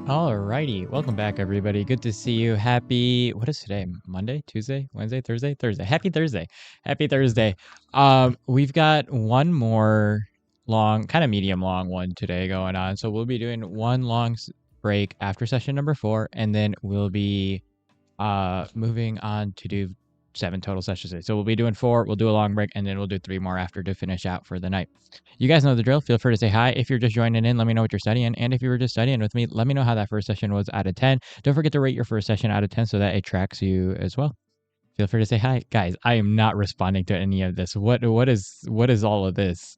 Alrighty, welcome back everybody. Good to see you. Happy, what is today? Monday, Tuesday, Wednesday, Thursday, Thursday. Happy Thursday. Happy Thursday. We've got one more long, kind of medium long one today going on. So we'll be doing one long break after session number 4, and then we'll be moving on to do 7 total sessions today. So we'll be doing 4, we'll do a long break, and then we'll do 3 more after to finish out for the night. You guys know the drill. Feel free to say hi. If you're just joining in, let me know what you're studying. And if you were just studying with me, let me know how that first session was out of 10. Don't forget to rate your first session out of 10 so that it tracks you as well. Feel free to say hi. Guys, I am not responding to any of this. What is all of this?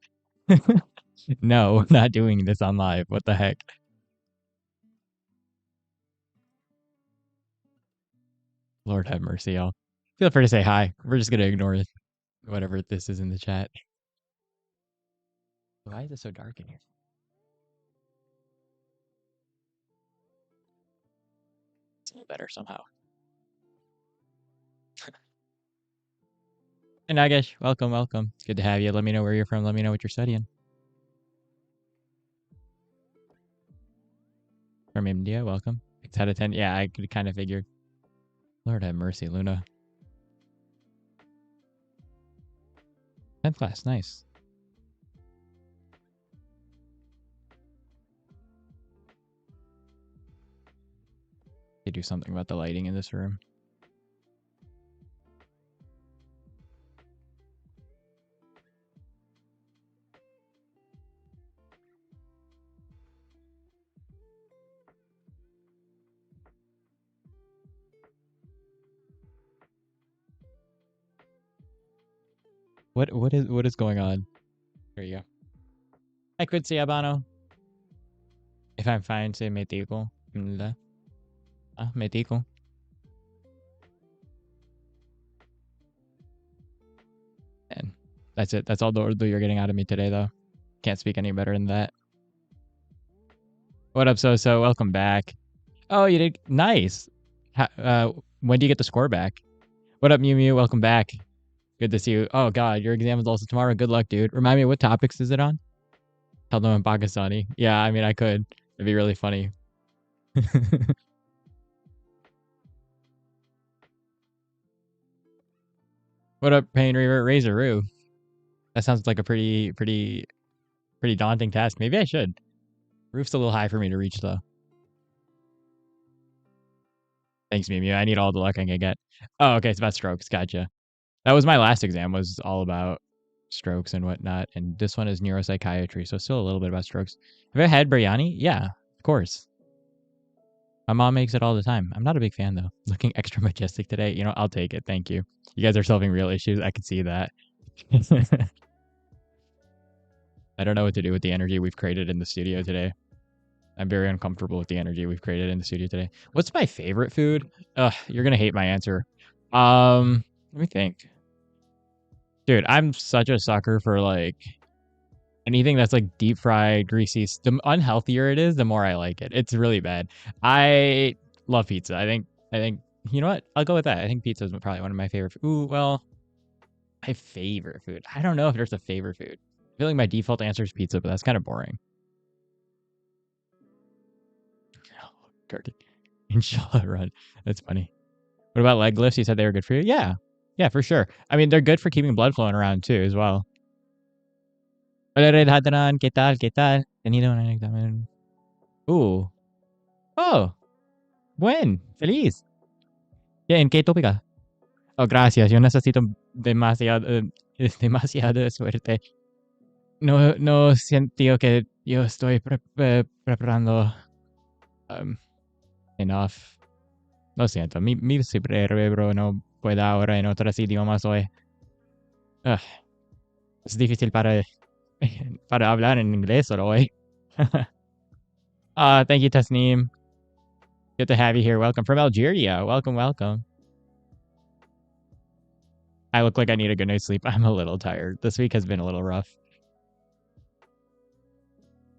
No, not doing this on live. What the heck? Lord have mercy, y'all. Feel free to say hi. We're just gonna ignore whatever this is in the chat. Why is it so dark in here? It's a little better somehow. And Nagesh, welcome, welcome. Good to have you. Let me know where you're from. Let me know what you're studying. From India, welcome. 6 out of 10. Yeah, I could kind of figured. Lord have mercy, Luna. 10th class, nice. They do something about the lighting in this room. What is going on? There you go. I could say Abano. If I'm fine, say Metiko. Metiko. And that's it. That's all the Urdu you're getting out of me today, though. Can't speak any better than that. What up, So? Welcome back. Oh, you did nice. When do you get the score back? What up, Mew? Welcome back. Good to see you. Oh God, your exam is also tomorrow. Good luck, dude. Remind me, what topics is it on? Tell them in Pakistani. Yeah, I mean, I could. It'd be really funny. What up, Pain Reaver? Razoroo. That sounds like a pretty daunting task. Maybe I should. Roof's a little high for me to reach, though. Thanks, Mew. I need all the luck I can get. Oh, okay. It's about strokes. Gotcha. That was my last exam. Was all about strokes and whatnot. And this one is neuropsychiatry, so still a little bit about strokes. Have I had biryani? Yeah, of course. My mom makes it all the time. I'm not a big fan, though. Looking extra majestic today. You know, I'll take it. Thank you. You guys are solving real issues. I can see that. I don't know what to do with the energy we've created in the studio today. I'm very uncomfortable with the energy we've created in the studio today. What's my favorite food? You're going to hate my answer. Let me think. Dude, I'm such a sucker for, like, anything that's, like, deep fried, greasy. The unhealthier it is, the more I like it. It's really bad. I love pizza. I think, you know what? I'll go with that. I think pizza is probably one of my favorite. Ooh, well, my favorite food. I don't know if there's a favorite food. I feel like my default answer is pizza, but that's kind of boring. Inshallah, run. That's funny. What about leg lifts? You said they were good for you? Yeah. Yeah, for sure. I mean, they're good for keeping blood flowing around too, as well. Hola, Red Hadran. ¿Qué tal? ¿Qué tal? Tenido un examen. Oh. Buen. Feliz. ¿En qué tópica? Oh, gracias. Yo necesito demasiada suerte. No siento que yo estoy preparando enough. Lo siento. Mi cerebro no puede ahora en otros idiomas hoy. Es difícil para hablar en inglés solo hoy. Thank you, Tasneem. Good to have you here. Welcome from Algeria. Welcome, welcome. I look like I need a good night's sleep. I'm a little tired. This week has been a little rough.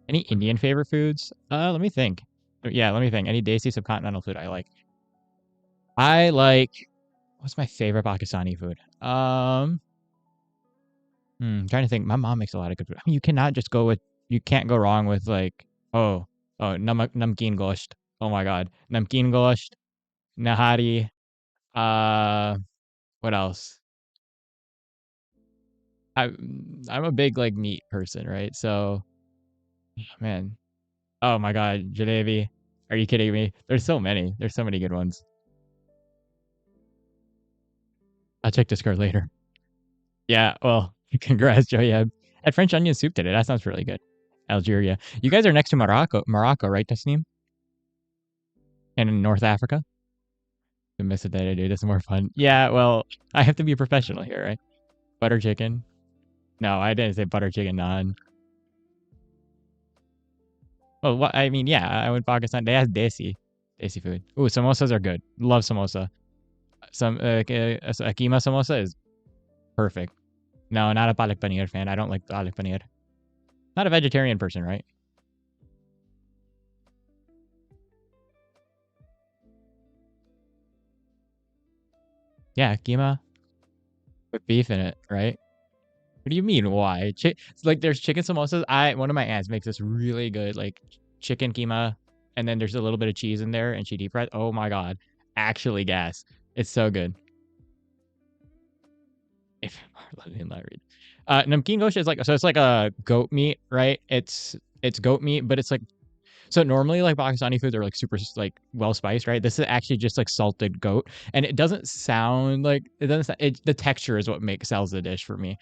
Any Indian favorite foods? Let me think. Yeah, let me think. Any desi subcontinental food I like? I like... What's my favorite Pakistani food? I'm trying to think. My mom makes a lot of good food. I mean, you cannot just go with... You can't go wrong with, like... namkeen gosht. Oh my god. Namkeen gosht, nahari. What else? I I'm a big like meat person, right? So man. Oh my god, jalebi. Are you kidding me? There's so many. There's so many good ones. I'll check Discord later. Yeah, well, congrats, Joe. Yeah. Had French onion soup today. That sounds really good. Algeria. You guys are next to Morocco, right, Tasneem? And in North Africa? I miss it that I do. This is more fun. Yeah, well, I have to be a professional here, right? Butter chicken. No, I didn't say butter chicken naan. Well, what I mean, yeah, I went Pakistan. They have desi food. Ooh, samosas are good. Love samosa. Some a keema samosa is perfect. No, not a palak paneer fan. I don't like palak paneer. Not a vegetarian person, right? Yeah, keema with beef in it, right? What do you mean? Why? Like there's chicken samosas. One of my aunts makes this really good like chicken keema, and then there's a little bit of cheese in there, and she deep fries. Oh my god, actually gas. It's so good. If let me not read. Namkeen gosh is like so it's like a goat meat, right? It's goat meat, but it's like so normally like Pakistani foods are like super like well spiced, right? This is actually just like salted goat, and it doesn't sound like it doesn't. The texture is what makes sells the dish for me.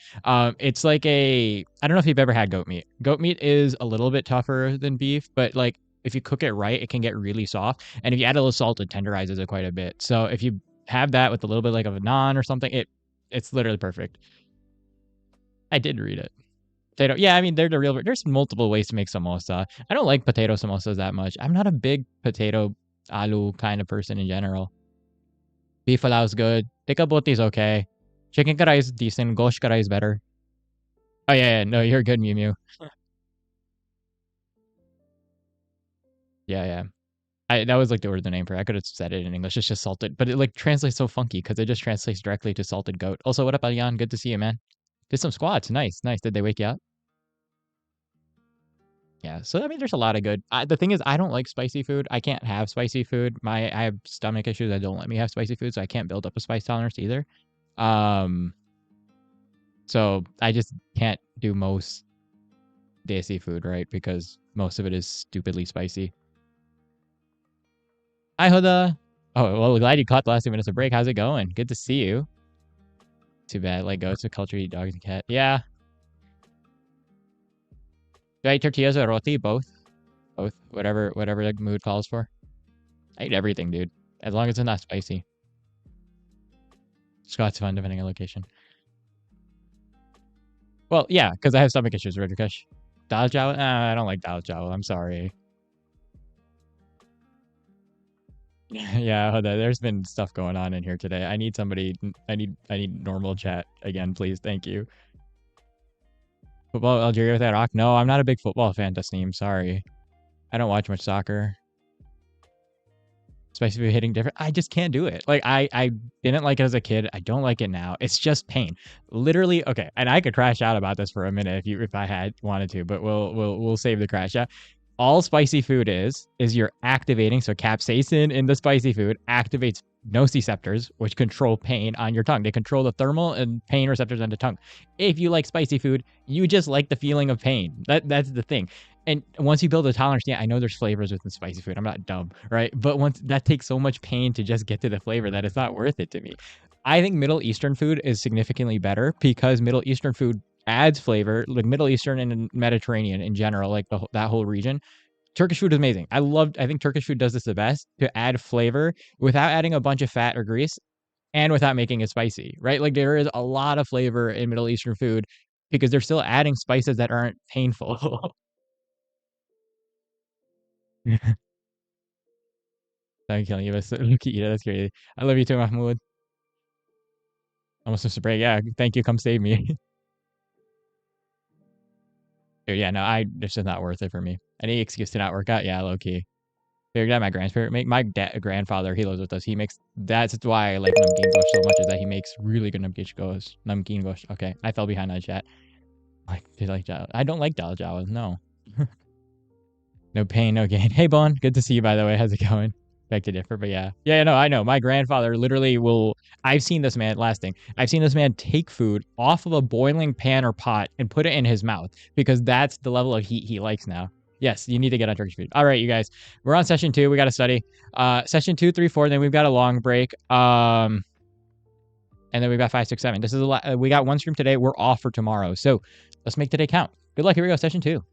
It's like I don't know if you've ever had goat meat. Goat meat is a little bit tougher than beef, but like if you cook it right, it can get really soft, and if you add a little salt, it tenderizes it quite a bit. So if you have that with a little bit like of a naan or something, it's literally perfect. I did read it. Potato. Yeah, I mean they're the real. There's multiple ways to make samosa. I don't like potato samosas that much. I'm not a big potato aloo kind of person in general. Beef palau is good. Tikka boti is okay. Chicken karai is decent. Gosh karai is better. Oh yeah, no, you're good, Mew Mew. Yeah, yeah. That was like the order name for it. I could have said it in English. It's just salted, but it like translates so funky because it just translates directly to salted goat. Also, what up, Alian? Good to see you, man. Did some squats. Nice, nice. Did they wake you up? Yeah, so I mean, there's a lot of good. The thing is, I don't like spicy food. I can't have spicy food. I have stomach issues that don't let me have spicy food, so I can't build up a spice tolerance either. Um, so I just can't do most desi food, right? Because most of it is stupidly spicy. Hi, Huda. Oh, well, glad you caught the last 2 minutes of break. How's it going? Good to see you. Too bad, like goats with culture eat dogs and cat. Yeah. Do I eat tortillas or roti? Both. Both. Whatever the mood calls for. I eat everything, dude. As long as it's not spicy. Scott's fun depending on location. Well, yeah, because I have stomach issues, Rajakash. Dal Chow? I don't like Dal Chow. I'm sorry. Yeah, there's been stuff going on in here today. I need somebody. I need normal chat again, please. Thank you. Football Algeria with Iraq? No, I'm not a big football fan, Tasneem. Sorry. I don't watch much soccer. Especially hitting different. I just can't do it. Like I didn't like it as a kid. I don't like it now. It's just pain. Literally, okay. And I could crash out about this for a minute if I had wanted to, but we'll save the crash out. All spicy food is you're activating. So capsaicin in the spicy food activates nociceptors, which control pain on your tongue. They control the thermal and pain receptors on the tongue. If you like spicy food, you just like the feeling of pain. That's the thing. And once you build a tolerance, yeah, I know there's flavors within spicy food. I'm not dumb, right? But once that takes so much pain to just get to the flavor that it's not worth it to me. I think Middle Eastern food is significantly better because Middle Eastern food adds flavor, like Middle Eastern and Mediterranean in general, like that whole region. Turkish food is amazing. I think Turkish food does this the best to add flavor without adding a bunch of fat or grease and without making it spicy, right? Like there is a lot of flavor in Middle Eastern food because they're still adding spices that aren't painful. I'm killing you, but look at you. That's crazy. I love you too, Mahmoud. Almost missed a break. Yeah, thank you. Come save me. Dude, yeah, no, this is not worth it for me. Any excuse to not work out, yeah, low key. Figured out my grandparent make my grandfather, he lives with us. He makes that's why I like Namkeen Gosh so much is that he makes really good Namkeen Gosh. Okay, I fell behind on chat. Like, did like Jao? I don't like Dal Jawas. No. No pain, no gain. Hey, Bone. Good to see you, by the way. How's it going? Beg to differ, but yeah. Yeah, no, I know. My grandfather literally will. I've seen this man, last thing, I've seen this man take food off of a boiling pan or pot and put it in his mouth because that's the level of heat he likes now. Yes, you need to get on Turkish food. All right, you guys. We're on session 2. We got to study. Session 2, 3, 4. Then we've got a long break. And then we've got 5, 6, 7. This is we got one stream today. We're off for tomorrow. So let's make today count. Good luck. Here we go. Session 2.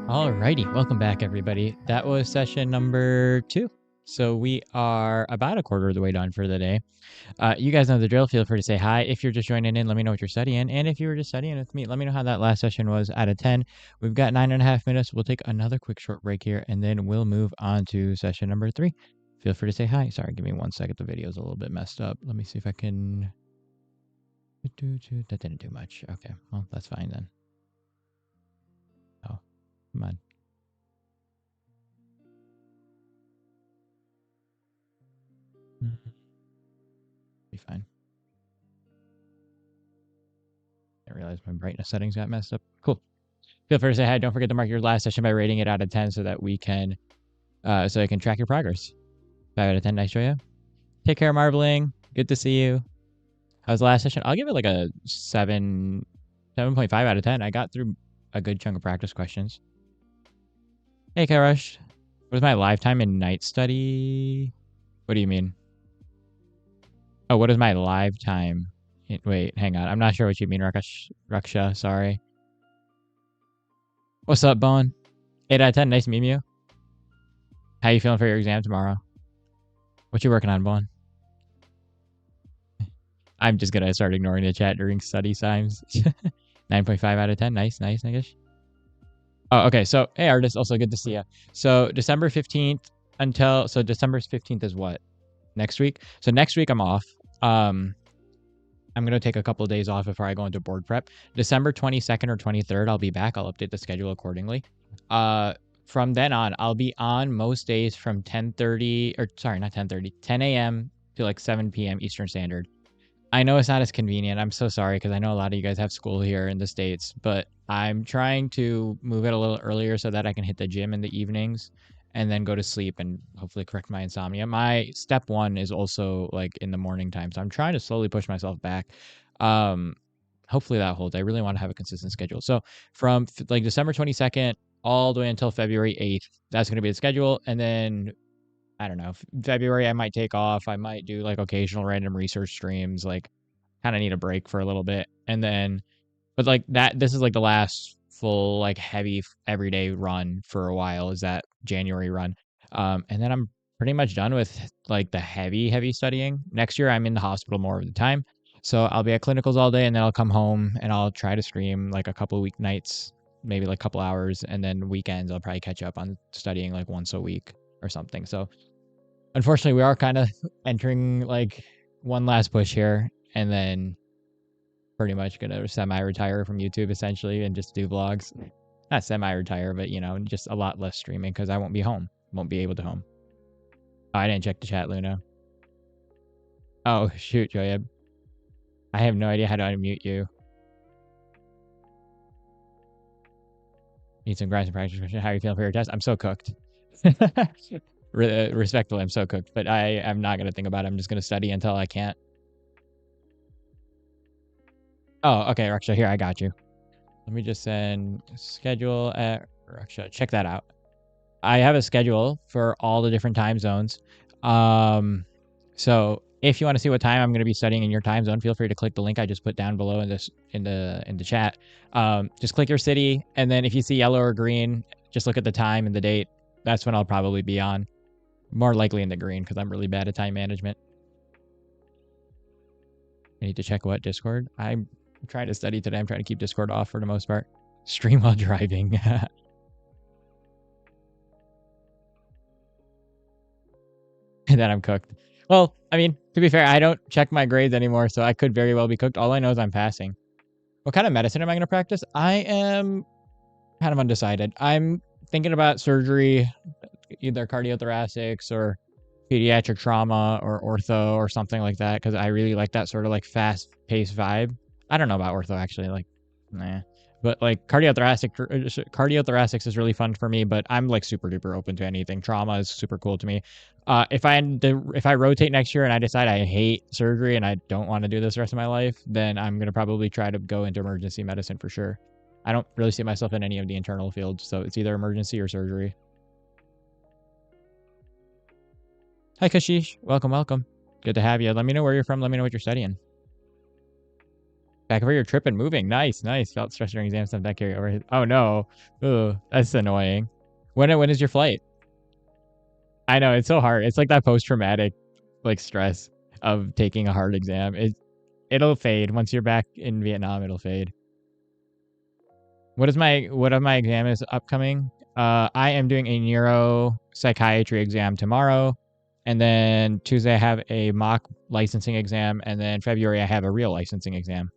Alrighty, welcome back, everybody. That was session number 2. So we are about a quarter of the way done for the day. You guys know the drill. Feel free to say hi. If you're just joining in, let me know what you're studying. And if you were just studying with me, let me know how that last session was out of 10. We've got 9.5 minutes. We'll take another quick short break here, and then we'll move on to session number 3. Feel free to say hi. Sorry, give me 1 second. The video's a little bit messed up. Let me see if I can... That didn't do much. Okay, well, that's fine then. Oh, come on. Be fine. I realized my brightness settings got messed up. Cool. Feel free to say hi. Don't forget to mark your last session by rating it out of 10 so that we can, so I can track your progress. 5 out of 10. Nice show you. Take care, Marbling. Good to see you. How's the last session? I'll give it like a 7.5 out of 10. I got through a good chunk of practice questions. Hey, Kairush. What is my lifetime in night study? What do you mean? Oh, what is my lifetime? Wait, hang on. I'm not sure what you mean, Raksha. Sorry. What's up, Bone? 8 out of 10. Nice meeting you. How you feeling for your exam tomorrow? What you working on, Bone? I'm just gonna start ignoring the chat during study times. 9.5 out of 10. Nice, niggish. Oh, okay. So, hey, artist. Also good to see you. So, December 15th so December 15th is what? Next week? So next week I'm off. I'm going to take a couple of days off before I go into board prep. December 22nd or 23rd, I'll be back. I'll update the schedule accordingly. From then on, I'll be on most days from 10:30, or sorry, not 10:30, 10 a.m. to like 7 p.m. Eastern Standard. I know it's not as convenient. I'm so sorry because I know a lot of you guys have school here in the States, but I'm trying to move it a little earlier so that I can hit the gym in the evenings and then go to sleep and hopefully correct my insomnia. My step 1 is also like in the morning time, so I'm trying to slowly push myself back. Hopefully that holds. I really want to have a consistent schedule. So from like December 22nd all the way until February 8th, that's going to be the schedule. And then I don't know, February I might take off. I might do like occasional random research streams, like kind of need a break for a little bit. And then, but like that, this is like the last full, like heavy everyday run for a while is that January run. And then I'm pretty much done with like the heavy studying. Next year I'm in the hospital more of the time. So I'll be at clinicals all day and then I'll come home and I'll try to stream like a couple of weeknights, maybe like a couple hours. And then weekends I'll probably catch up on studying like once a week or something. So unfortunately, we are kind of entering like one last push here and then pretty much going to semi-retire from YouTube essentially and just do vlogs. Not semi-retire, but you know, just a lot less streaming because I won't be home. Won't be able to home. Oh, I didn't check the chat, Luna. Oh, shoot, Joyeb. I have no idea how to unmute you. Need some grind and practice. How are you feeling for your test? I'm so cooked. Respectfully, I'm so cooked, but I am not going to think about it. I'm just going to study until I can't. Oh, okay, Raksha, here, I got you. Let me just send schedule at Raksha. Check that out. I have a schedule for all the different time zones. So if you want to see what time I'm going to be studying in your time zone, feel free to click the link I just put down below in the chat. Just click your city, and then if you see yellow or green, just look at the time and the date. That's when I'll probably be on. More likely in the green because I'm really bad at time management. I need to check what Discord. I'm trying to study today. I'm trying to keep Discord off for the most part. Stream while driving. And then I'm cooked. Well, I mean, to be fair, I don't check my grades anymore, so I could very well be cooked. All I know is I'm passing. What kind of medicine am I going to practice? I am kind of undecided. I'm thinking about surgery, either cardiothoracics or pediatric trauma or ortho or something like that, because I really like that sort of like fast-paced vibe. I don't know about ortho, actually. Like, nah. But like cardiothoracics is really fun for me, but I'm like super duper open to anything. Trauma is super cool to me. If I rotate next year and I decide I hate surgery and I don't want to do this the rest of my life, then I'm gonna probably try to go into emergency medicine for sure. I don't really see myself in any of the internal fields, so it's either emergency or surgery. Hi Kashish, welcome. Good to have you. Let me know where you're from. Let me know what you're studying. Back over your trip and moving. Nice, nice. Felt stress during exam stuff that carry over. Oh no. Ooh, that's annoying. When is your flight? I know, it's so hard. It's like that post-traumatic like stress of taking a hard exam. It'll fade. Once you're back in Vietnam, it'll fade. What of my exam is upcoming? I am doing a neuropsychiatry exam tomorrow. And then Tuesday I have a mock licensing exam, and then February I have a real licensing exam.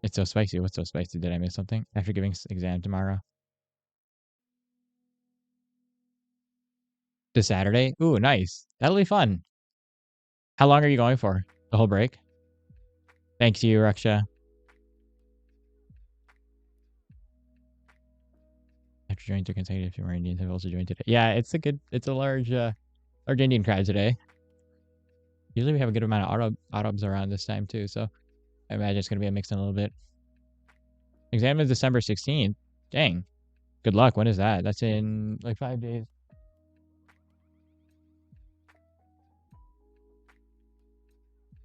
It's so spicy. What's so spicy? Did I miss something? After giving exam tomorrow. This Saturday? Ooh, nice. That'll be fun. How long are you going for? The whole break? Thanks to you, Raksha. After joining 2 consecutive 2 more Indians have also joined today. Yeah, it's a large Indian crowd today. Usually we have a good amount of Arabs around this time too, so I imagine it's gonna be a mix in a little bit. Exam is December 16th. Dang. Good luck. When is that? That's in like 5 days.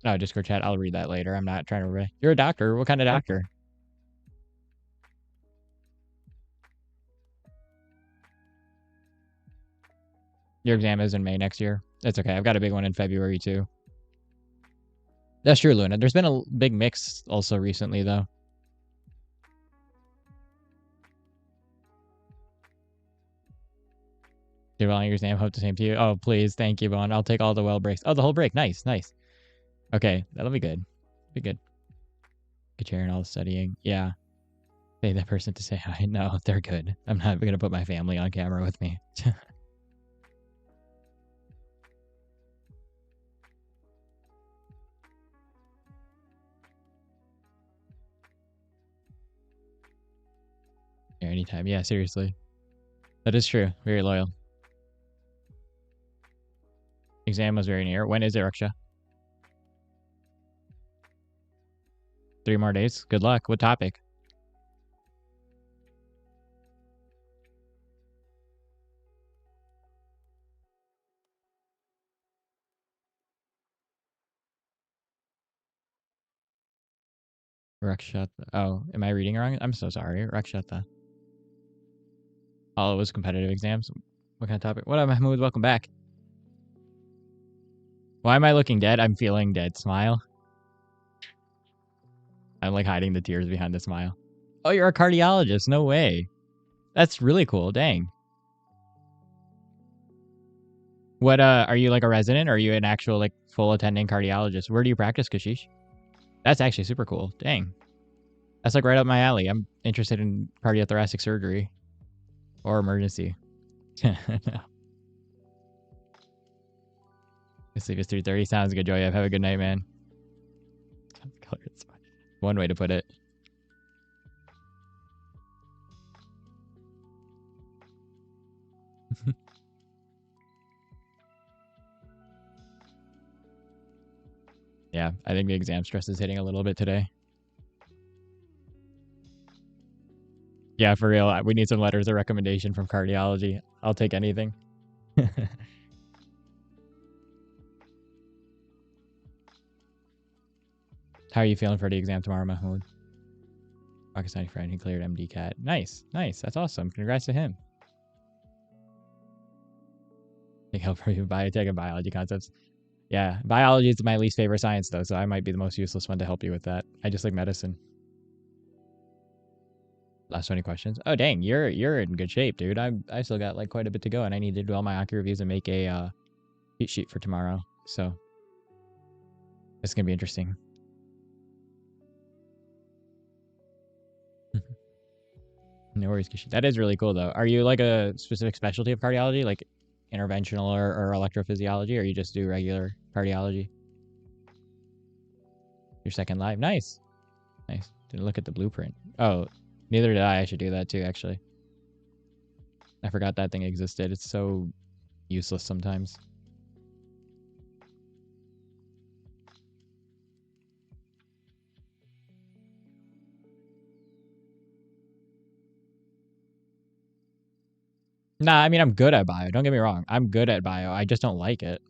Oh, Discord chat. I'll read that later. I'm not trying to read. You're a doctor. What kind of doctor? Your exam is in May next year. That's okay. I've got a big one in February too. That's true, Luna. There's been a big mix also recently, though. Did well on your exam. Hope the same to you. Oh, please. Thank you, Bon. I'll take all the well breaks. Oh, the whole break. Nice, nice. Okay, that'll be good. Be good. Good chair and all the studying. Yeah. Pay that person to say hi. No, they're good. I'm not going to put my family on camera with me. Yeah, anytime. Yeah, seriously. That is true. Very loyal. Exam was very near. When is it, Raksha? 3 more days. Good luck. What topic? Rakshata. Oh, am I reading wrong? I'm so sorry. Rakshata. Oh, it was competitive exams. What kind of topic? What up, Mahmoud? Welcome back. Why am I looking dead? I'm feeling dead. Smile. I'm like hiding the tears behind the smile. Oh, you're a cardiologist. No way. That's really cool. Dang. What are you like a resident or are you an actual like full attending cardiologist? Where do you practice, Kashish? That's actually super cool. Dang. That's like right up my alley. I'm interested in cardiothoracic surgery or emergency. No. Sleep is 3:30. Sounds good, Joy. Have a good night, man. One way to put it. Yeah, I think the exam stress is hitting a little bit today. Yeah, for real. We need some letters of recommendation from cardiology. I'll take anything. How are you feeling for the exam tomorrow, Mahmoud? Pakistani friend, he cleared MD-CAT. Nice, nice. That's awesome. Congrats to him. Big help for you biotech and biology concepts. Yeah, biology is my least favorite science, though, so I might be the most useless one to help you with that. I just like medicine. Last 20 questions. Oh, dang, you're in good shape, dude. I still got like quite a bit to go, and I need to do all my Anki reviews and make a cheat sheet for tomorrow. So it's gonna be interesting. No worries, Kishi. That is really cool, though. Are you like a specific specialty of cardiology, like interventional or electrophysiology, or you just do regular cardiology? Your second live. Nice. Nice. Didn't look at the blueprint. Oh, neither did I. I should do that too, actually. I forgot that thing existed. It's so useless sometimes. Nah, I mean, I'm good at bio. Don't get me wrong. I'm good at bio. I just don't like it.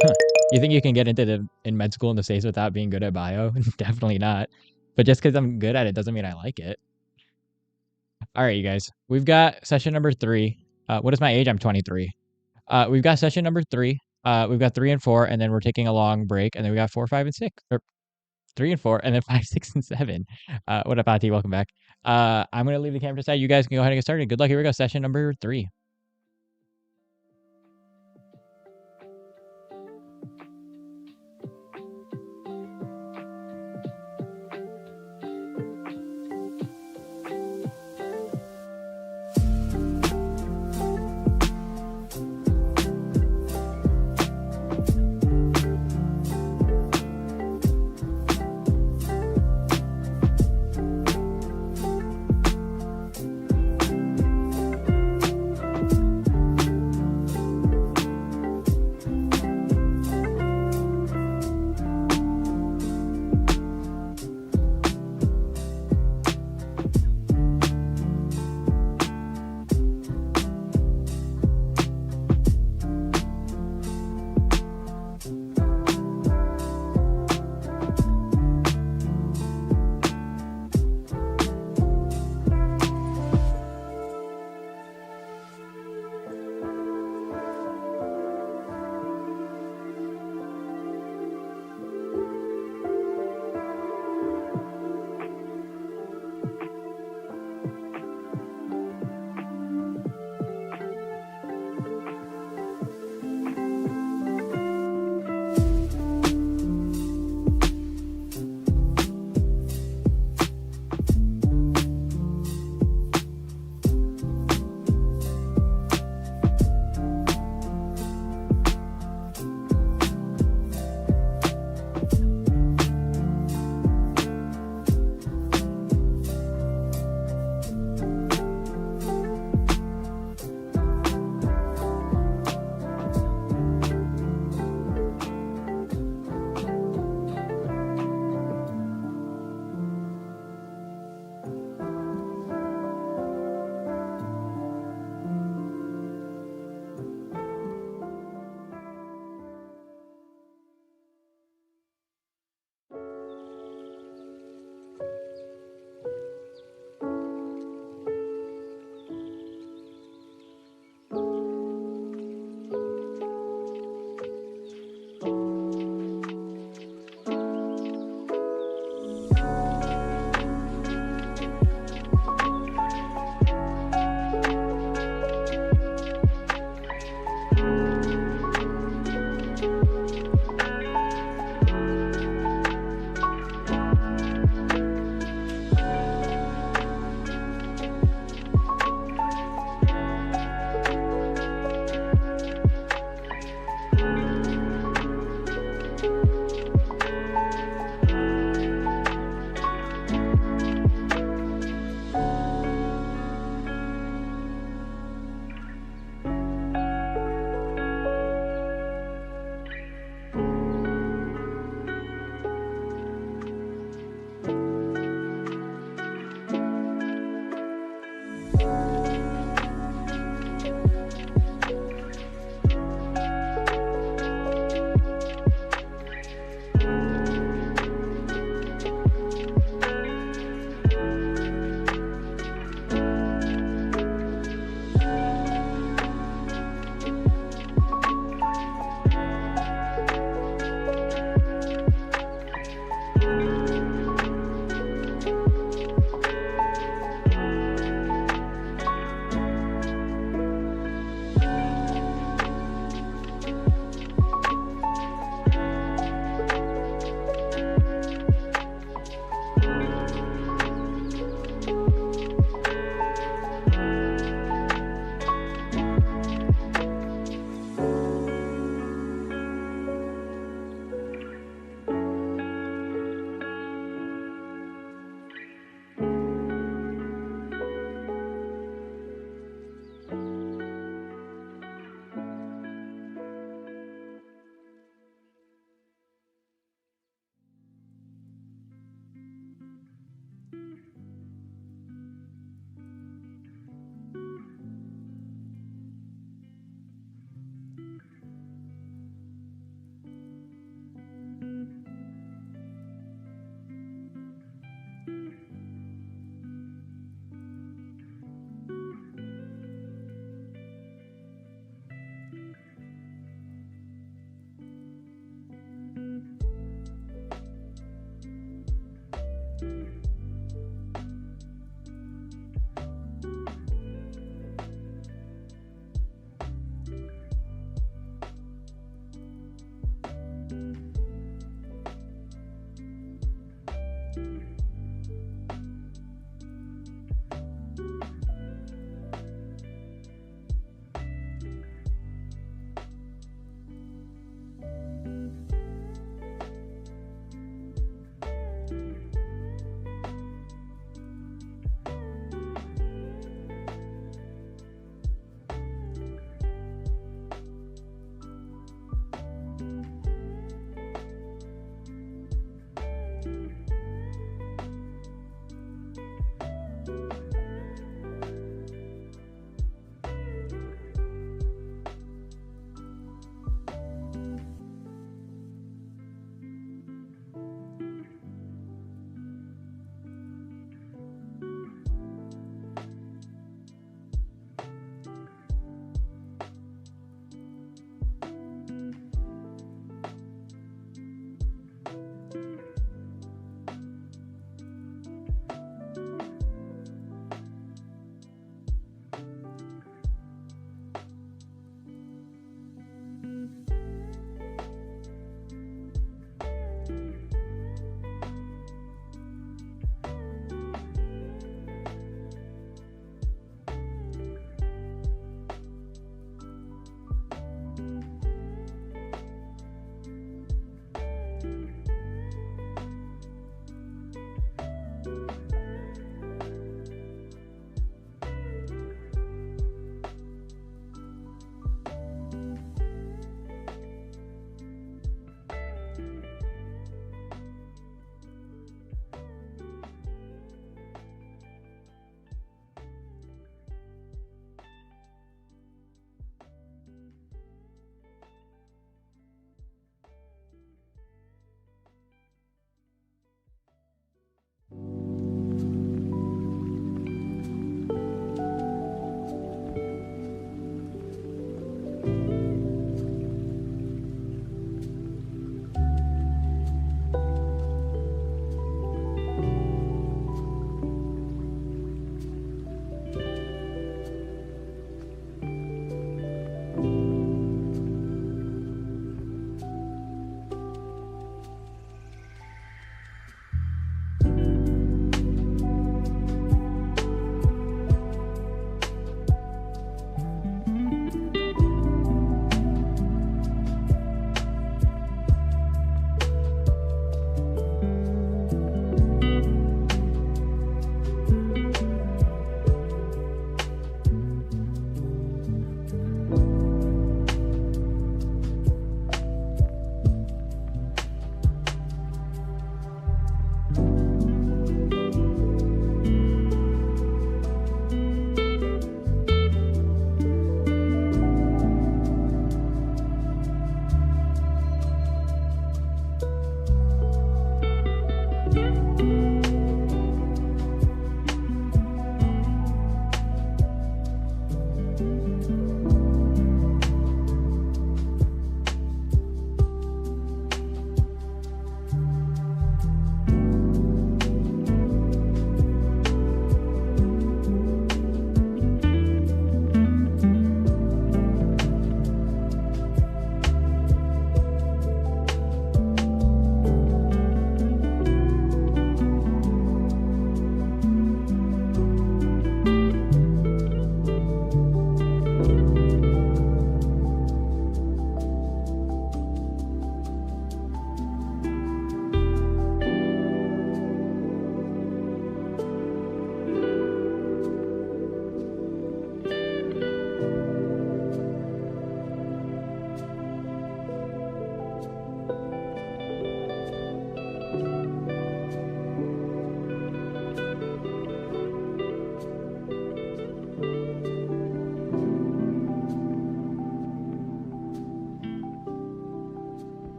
You think you can get in med school in the States without being good at bio? Definitely not. But just because I'm good at it doesn't mean I like it. All right, you guys. We've got session number 3. What is my age? I'm 23. We've got session number 3. We've got 3 and 4, and then we're taking a long break, and then we got 4, 5, and 6. Or 3 and 4, and then 5, 6, and 7. What up, Ati? Welcome back. I'm gonna leave the camera aside. You guys can go ahead and get started. Good luck. Here we go. Session number 3.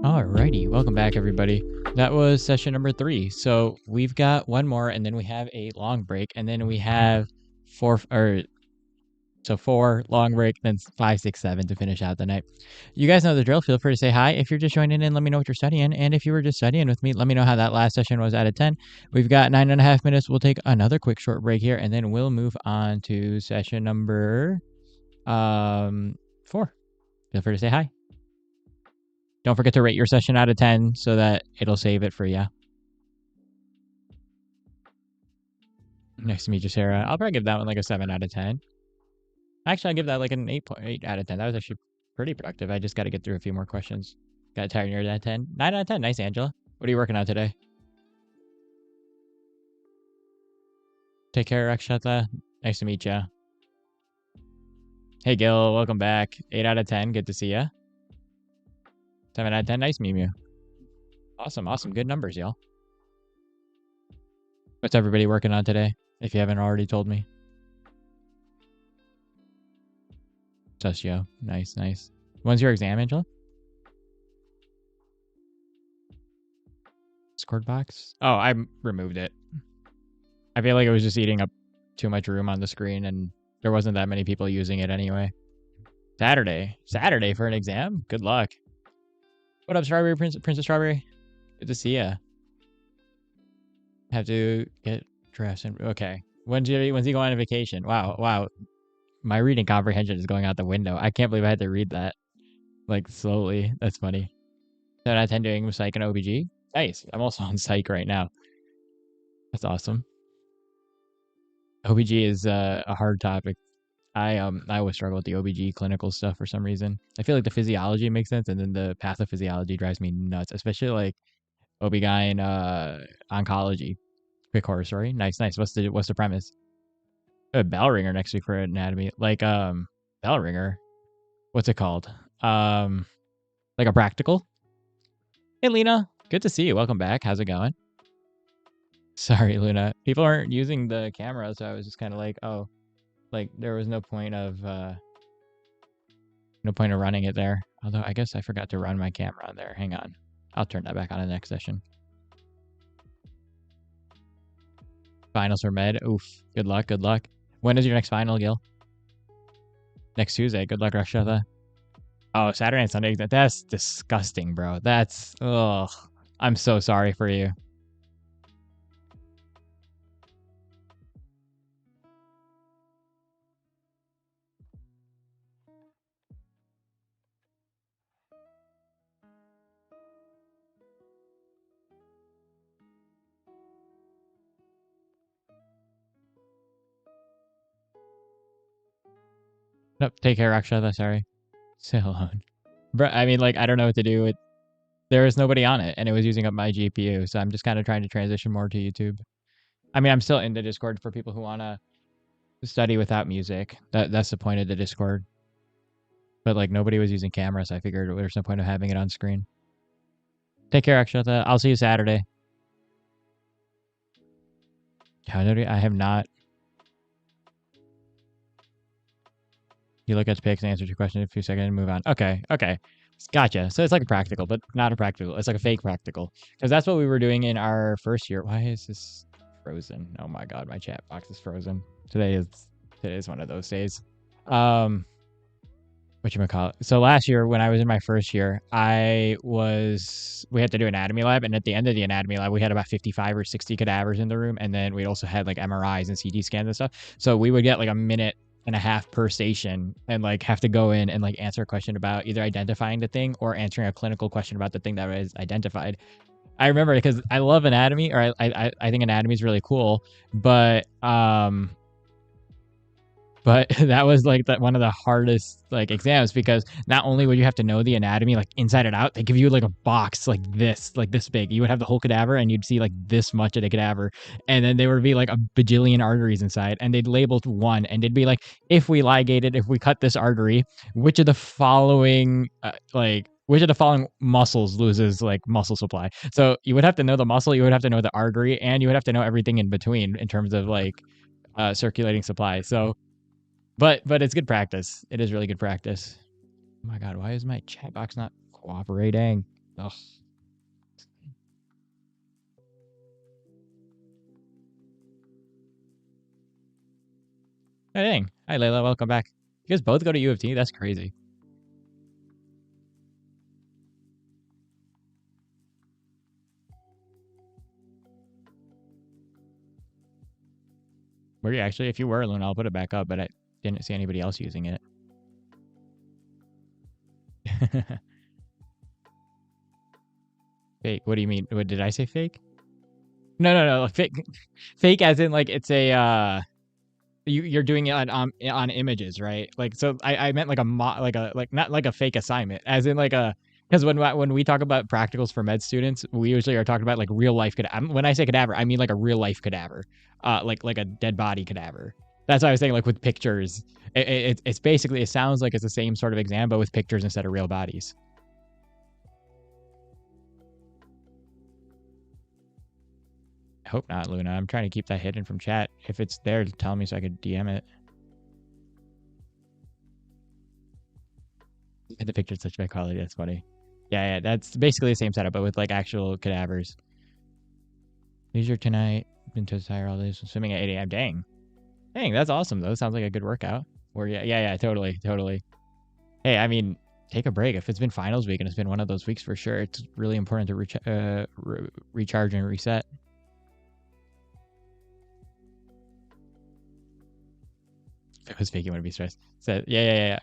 Alrighty, welcome back everybody. That was session number 3. So we've got one more, and then we have a long break, and then we have 4 long break, then 5, 6, 7 to finish out the night. You guys know the drill. Feel free to say hi. If you're just joining in, let me know what you're studying. And if you were just studying with me, let me know how that last session was out of 10. We've got 9.5 minutes. We'll take another quick short break here, and then we'll move on to session number 4. Feel free to say hi. Don't forget to rate your session out of 10 so that it'll save it for you. Nice to meet you, Sarah. I'll probably give that one like a 7 out of 10. Actually, I'll give that like an 8.8 out of 10. That was actually pretty productive. I just got to get through a few more questions. Got tired near that 10. 9 out of 10. Nice, Angela. What are you working on today? Take care, Rakshata. Nice to meet you. Hey, Gil. Welcome back. 8 out of 10. Good to see you. 7 out of 10. Nice, Mimu. Awesome, awesome. Good numbers, y'all. What's everybody working on today, if you haven't already told me? Socio. Nice, nice. When's your exam, Angela? Discord box? Oh, I removed it. I feel like it was just eating up too much room on the screen, and there wasn't that many people using it anyway. Saturday for an exam? Good luck. What up, Strawberry Princess Strawberry? Good to see ya. Have to get dressed and okay. When's he going on vacation? Wow. My reading comprehension is going out the window. I can't believe I had to read that like slowly. That's funny. 7 out of 10 doing psych and OBG. Nice. I'm also on psych right now. That's awesome. OBG is a hard topic. I always struggle with the OBG clinical stuff for some reason. I feel like the physiology makes sense, and then the pathophysiology drives me nuts, especially like OB-GYN oncology. Quick horror story. Nice. What's the premise? A bell ringer next week for anatomy. Like bell ringer. What's it called? Like a practical? Hey Lena, good to see you. Welcome back. How's it going? Sorry, Luna. People aren't using the camera, so I was just kind of like, oh, like there was no point of running it there. Although I guess I forgot to run my camera on there. Hang on. I'll turn that back on in the next session. Finals for med. Oof. Good luck. When is your next final, Gil? Next Tuesday. Good luck, Rakshata. Oh, Saturday and Sunday. That's disgusting, bro. That's ugh. I'm so sorry for you. Nope. Take care, Rakshata. Sorry. Stay alone. Bro, I mean, like, I don't know what to do. There was nobody on it, and it was using up my GPU, so I'm just kind of trying to transition more to YouTube. I mean, I'm still in the Discord for people who want to study without music. That's the point of the Discord. But, like, nobody was using cameras, so I figured there's no point of having it on screen. Take care, Akshata. I'll see you Saturday. I have not. You look at pics and answer your question in a few seconds and move on. Okay. Gotcha. So it's like a practical, but not a practical. It's like a fake practical. Because that's what we were doing in our first year. Why is this frozen? Oh my god, my chat box is frozen. Today is one of those days. Whatchamacallit. So last year when I was in my first year, we had to do anatomy lab, and at the end of the anatomy lab we had about 55 or 60 cadavers in the room, and then we also had like MRIs and CT scans and stuff. So we would get like a minute and a half per station and like have to go in and like answer a question about either identifying the thing or answering a clinical question about the thing that was identified. I remember because I love anatomy, or I think anatomy is really cool, but that was like one of the hardest like exams, because not only would you have to know the anatomy like inside and out, they give you like a box like this big. You would have the whole cadaver and you'd see like this much of the cadaver, and then there would be like a bajillion arteries inside, and they'd label one, and they'd be like, if we cut this artery, which of the following muscles loses like muscle supply? So you would have to know the muscle, you would have to know the artery, and you would have to know everything in between in terms of like circulating supply. So but it's good practice. It is really good practice. Oh my god, why is my chat box not cooperating? Oh, hey, dang. Hi, Layla. Welcome back. You guys both go to U of T? That's crazy. Were you actually? If you were, Luna, I'll put it back up, but I didn't see anybody else using it. Fake. What do you mean? What did I say? Fake? No, no, no. Fake. Fake, as in like it's a you're doing it on images, right? Like so, I meant like like not like a fake assignment, as in like a because when we talk about practicals for med students, we usually are talking about like real life cadaver. When I say cadaver, I mean like a real life cadaver, like a dead body cadaver. That's what I was saying. Like with pictures, it's basically it sounds like it's the same sort of exam, but with pictures instead of real bodies. I hope not, Luna. I'm trying to keep that hidden from chat. If it's there, tell me so I could DM it. The picture's such bad quality. That's funny. Yeah, yeah, that's basically the same setup, but with like actual cadavers. Leisure tonight. Been to tire all day. Swimming at 8 a.m. Dang, that's awesome though. Sounds like a good workout. Or yeah, totally, totally. Hey, I mean, take a break. If it's been finals week and it's been one of those weeks for sure, it's really important to recharge and reset. If it was fake, you wouldn't be stressed. So yeah.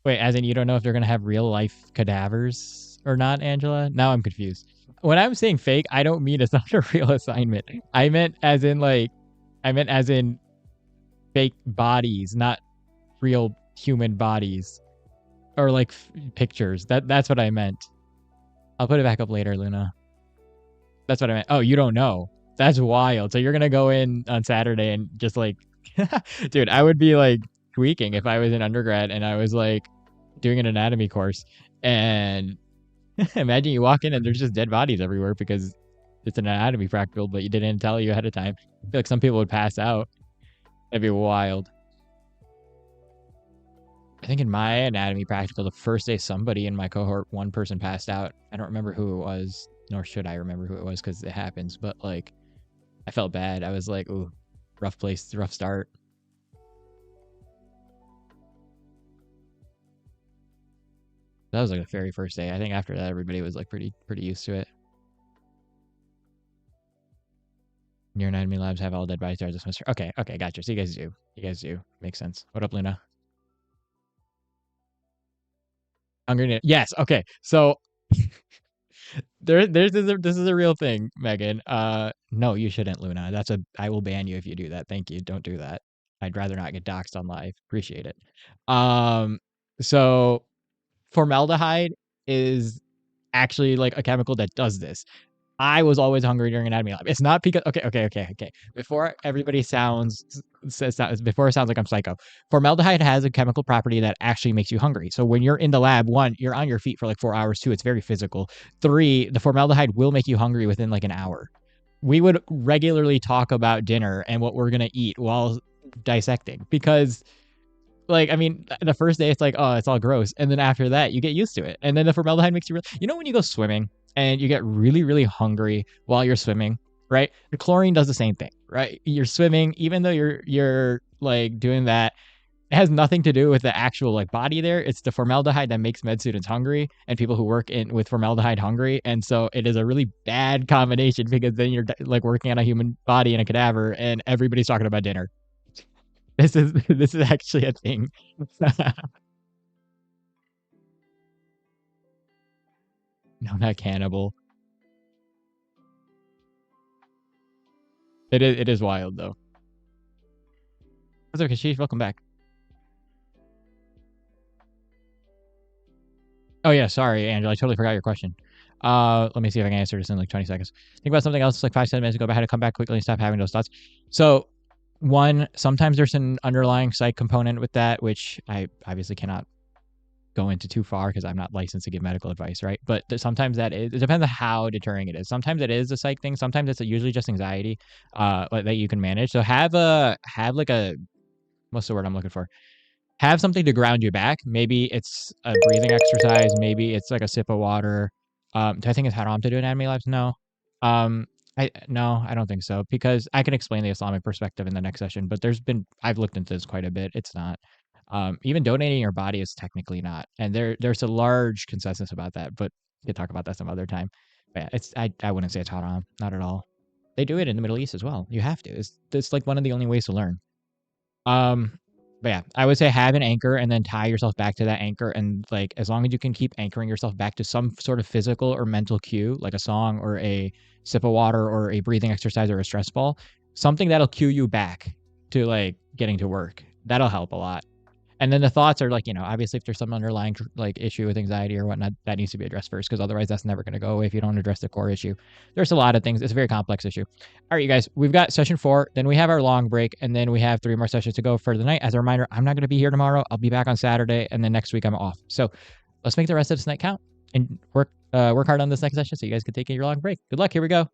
Wait, as in you don't know if they're gonna have real life cadavers or not, Angela? Now I'm confused. When I'm saying fake, I don't mean it's not a real assignment. I meant as in fake bodies, not real human bodies or like pictures. That's what I meant. I'll put it back up later, Luna. That's what I meant. Oh, you don't know. That's wild. So you're gonna go in on Saturday and just like, dude, I would be like tweaking if I was in undergrad and I was like doing an anatomy course and imagine you walk in and there's just dead bodies everywhere because it's an anatomy practical, but you didn't tell you ahead of time. I feel like some people would pass out. That'd be wild. I think in my anatomy practical, the first day somebody in my cohort, one person passed out. I don't remember who it was, nor should I remember who it was because it happens. But like, I felt bad. I was like, ooh, rough place, rough start. That was like the very first day. I think after that, everybody was like pretty used to it. Your anatomy labs have all dead bodies throughout the semester. Okay, gotcha. So you guys do. You guys do. Makes sense. What up, Luna? Hungry. Yes. Okay. So this is a real thing, Megan. No, you shouldn't, Luna. I will ban you if you do that. Thank you. Don't do that. I'd rather not get doxxed on live. Appreciate it. Um, so formaldehyde is actually like a chemical that does this. I was always hungry during anatomy lab. It's not because okay. Before everybody before it sounds like I'm psycho. Formaldehyde has a chemical property that actually makes you hungry. So when you're in the lab, one, you're on your feet for like 4 hours. Two, it's very physical. Three, the formaldehyde will make you hungry within like an hour. We would regularly talk about dinner and what we're gonna eat while dissecting because like I mean the first day it's like oh it's all gross and then after that you get used to it and then the formaldehyde makes you you know when you go swimming and you get really hungry while you're swimming, right? The chlorine does the same thing, right? You're swimming even though you're like doing that, it has nothing to do with the actual like body there. It's the formaldehyde that makes med students hungry and people who work in with formaldehyde hungry, and so it is a really bad combination because then you're like working on a human body and a cadaver and everybody's talking about dinner. This is actually a thing. No, not cannibal. It is wild though. What's up, Kashish? Welcome back. Oh yeah, sorry, Angela. I totally forgot your question. Let me see if I can answer this in like 20 seconds. Think about something else like 5-7 minutes ago, but how to come back quickly and stop having those thoughts. So one, sometimes there's an underlying psych component with that, which I obviously cannot go into too far because I'm not licensed to give medical advice, right? But sometimes it depends on how deterring it is. Sometimes it is a psych thing. Sometimes it's usually just anxiety that you can manage. So have like a, what's the word I'm looking for? Have something to ground you back. Maybe it's a breathing exercise. Maybe it's like a sip of water. Do I think it's haram to do anatomy labs? No. Um, I don't think so because I can explain the Islamic perspective in the next session. But I've looked into this quite a bit. It's not. Even donating your body is technically not, and there's a large consensus about that. But we could talk about that some other time. But yeah, I wouldn't say it's haram, not at all. They do it in the Middle East as well. You have to. It's like one of the only ways to learn. Um, but yeah, I would say have an anchor and then tie yourself back to that anchor. And like, as long as you can keep anchoring yourself back to some sort of physical or mental cue, like a song or a sip of water or a breathing exercise or a stress ball, something that'll cue you back to like getting to work. That'll help a lot. And then the thoughts are like, obviously if there's some underlying like issue with anxiety or whatnot, that needs to be addressed first, because otherwise that's never going to go away if you don't address the core issue. There's a lot of things. It's a very complex issue. All right, you guys, we've got session 4, then we have our long break, and then we have 3 more sessions to go for the night. As a reminder, I'm not going to be here tomorrow. I'll be back on Saturday, and then next week I'm off. So let's make the rest of this night count and work hard on this next session so you guys can take your long break. Good luck. Here we go.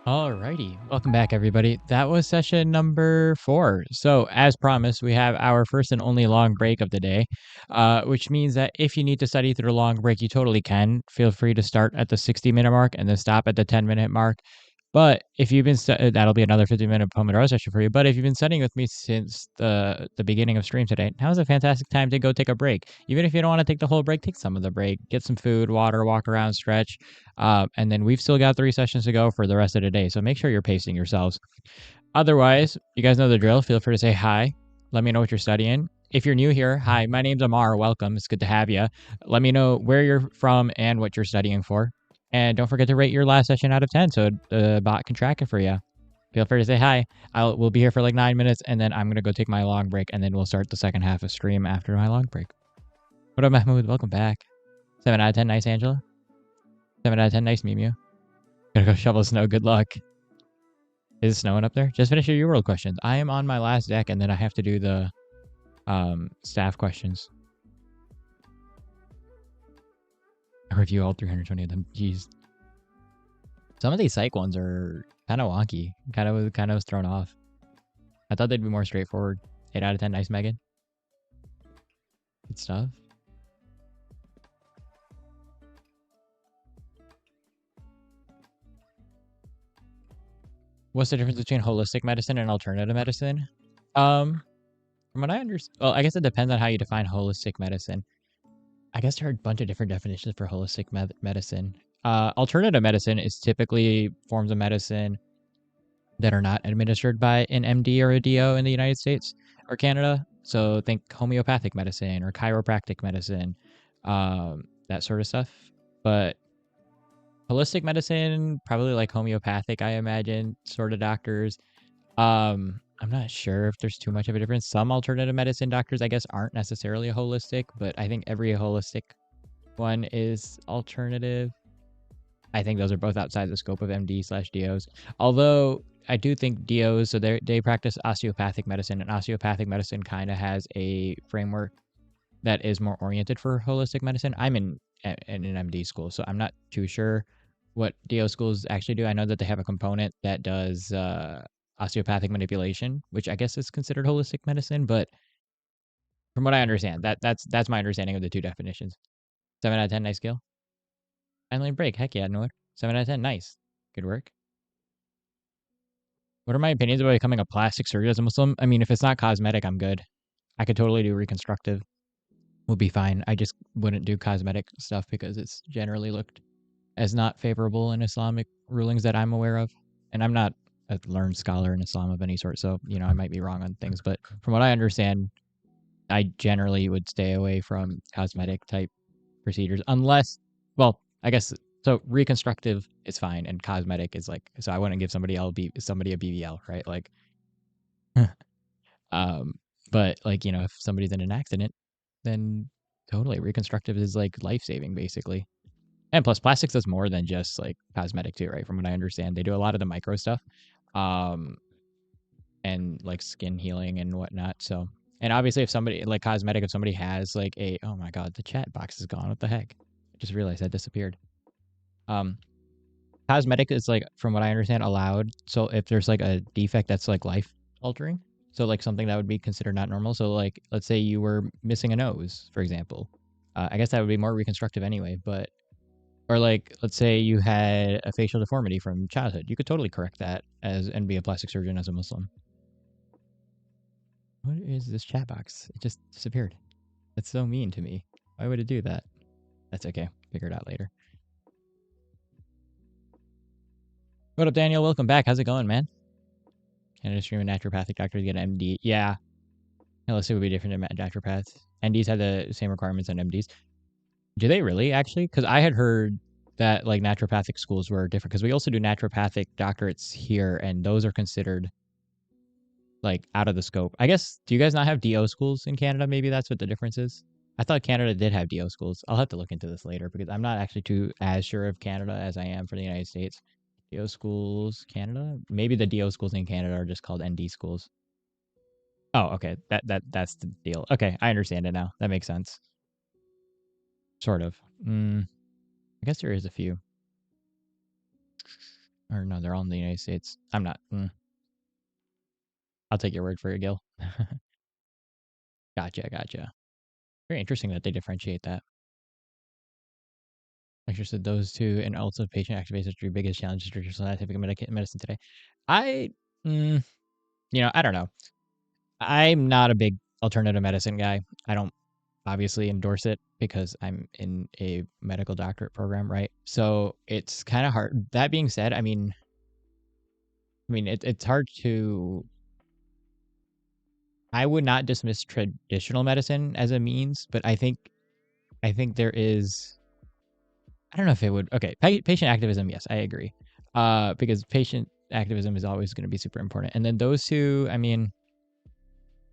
Alrighty, welcome back, everybody. That was session number 4. So, as promised, we have our first and only long break of the day, which means that if you need to study through a long break, you totally can. Feel free to start at the 60-minute mark and then stop at the 10-minute mark. But if you've been that'll be another 50-minute Pomodoro session for you. But if you've been studying with me since the beginning of stream today, now's a fantastic time to go take a break. Even if you don't want to take the whole break, take some of the break, get some food, water, walk around, stretch. And then we've still got 3 sessions to go for the rest of the day. So make sure you're pacing yourselves. Otherwise, you guys know the drill. Feel free to say hi. Let me know what you're studying. If you're new here, hi, my name's Amar. Welcome. It's good to have you. Let me know where you're from and what you're studying for. And don't forget to rate your last session out of 10 so the bot can track it for you. Feel free to say hi. We'll be here for like 9 minutes, and then I'm going to go take my long break, and then we'll start the second half of stream after my long break. What up, Mahmoud? Welcome back. 7 out of 10. Nice, Angela. 7 out of 10. Nice, Mew. Gotta go shovel snow. Good luck. Is it snowing up there? Just finish your world questions. I am on my last deck, and then I have to do the staff questions. I review all 320 of them. Jeez. Some of these psych ones are kind of wonky. Kind of was thrown off. I thought they'd be more straightforward. 8 out of 10. Nice, Megan. Good stuff. What's the difference between holistic medicine and alternative medicine? From what I understand, well, I guess it depends on how you define holistic medicine. I guess there are a bunch of different definitions for holistic medicine. Alternative medicine is typically forms of medicine that are not administered by an MD or a DO in the United States or Canada. So think homeopathic medicine or chiropractic medicine, that sort of stuff. But holistic medicine, probably like homeopathic, I imagine, sort of doctors. I'm not sure if there's too much of a difference. Some alternative medicine doctors, I guess, aren't necessarily a holistic, but I think every holistic one is alternative. I think those are both outside the scope of MD/DOs. Although I do think DOs, so they practice osteopathic medicine, and osteopathic medicine kind of has a framework that is more oriented for holistic medicine. I'm in an MD school, so I'm not too sure what DO schools actually do. I know that they have a component that does osteopathic manipulation, which I guess is considered holistic medicine, but from what I understand, that's my understanding of the two definitions. 7 out of 10, nice skill. Finally break, heck yeah, Noor. 7 out of 10, nice. Good work. What are my opinions about becoming a plastic surgeon as a Muslim? I mean, if it's not cosmetic, I'm good. I could totally do reconstructive. Will be fine. I just wouldn't do cosmetic stuff because it's generally looked as not favorable in Islamic rulings that I'm aware of. And I'm not a learned scholar in Islam of any sort, so, I might be wrong on things. But from what I understand, I generally would stay away from cosmetic type procedures unless, well, I guess So reconstructive is fine, and cosmetic is like, so I wouldn't give somebody a BBL, right? Like, um, but like, if somebody's in an accident, then totally reconstructive is like life saving basically. And plus, plastics does more than just like cosmetic too, right? From what I understand, they do a lot of the micro stuff, um, and like skin healing and whatnot. So, and obviously, if somebody like cosmetic, if somebody has like oh my god, the chat box is gone. What the heck? I just realized that disappeared. Um, Cosmetic is like, from what I understand, allowed. So if there's like a defect that's like life altering, so like something that would be considered not normal. So like, let's say you were missing a nose, for example. I guess that would be more reconstructive anyway, but or like, let's say you had a facial deformity from childhood. You could totally correct that as and be a plastic surgeon as a Muslim. What is this chat box? It just disappeared. That's so mean to me. Why would it do that? That's okay. Figure it out later. What up, Daniel? Welcome back. How's it going, man? Canada stream a naturopathic doctor to get an MD. Yeah. LSA would be different than naturopaths. NDs have the same requirements than MDs. Do they really, actually? Because I had heard that like naturopathic schools were different, because we also do naturopathic doctorates here, and those are considered like out of the scope. I guess, do you guys not have DO schools in Canada? Maybe that's what the difference is. I thought Canada did have DO schools. I'll have to look into this later because I'm not actually too as sure of Canada as I am for the United States. DO schools, Canada? Maybe the DO schools in Canada are just called ND schools. Oh, okay. That's the deal. Okay, I understand it now. That makes sense. Sort of. I guess there is a few. Or no, they're all in the United States. I'm not. I'll take your word for it, Gil. Gotcha. Very interesting that they differentiate that. Interested those two, and also patient activates are your biggest challenges for scientific medicine today. I, I don't know. I'm not a big alternative medicine guy. I don't obviously endorse it because I'm in a medical doctorate program, right? So it's kind of hard. That being said, it's hard to. I would not dismiss traditional medicine as a means, but I think there is. I don't know if it would. Okay, patient activism. Yes, I agree. Because patient activism is always going to be super important. And then those two,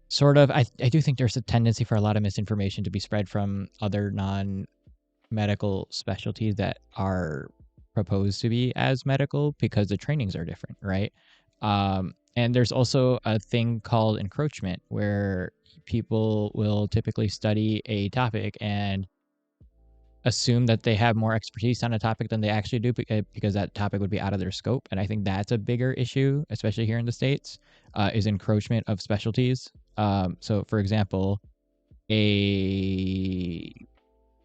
sort of. I do think there's a tendency for a lot of misinformation to be spread from other non-medical specialties that are proposed to be as medical because the trainings are different, right? And there's also a thing called encroachment where people will typically study a topic and assume that they have more expertise on a topic than they actually do because that topic would be out of their scope. And I think that's a bigger issue, especially here in the States, is encroachment of specialties. So, for example, a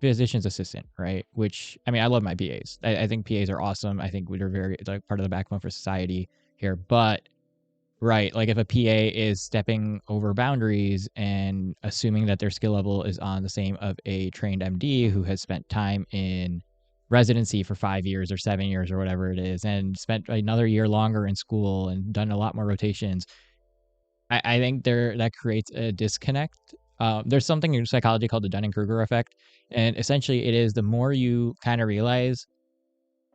physician's assistant, right? Which, I love my PAs. I think PAs are awesome. I think we're very like part of the backbone for society here. But right, like if a PA is stepping over boundaries and assuming that their skill level is on the same of a trained MD who has spent time in residency for 5 years or 7 years or whatever it is, and spent another year longer in school and done a lot more rotations, I think that creates a disconnect. There's something in psychology called the Dunning-Kruger effect, and essentially it is the more you kind of realize.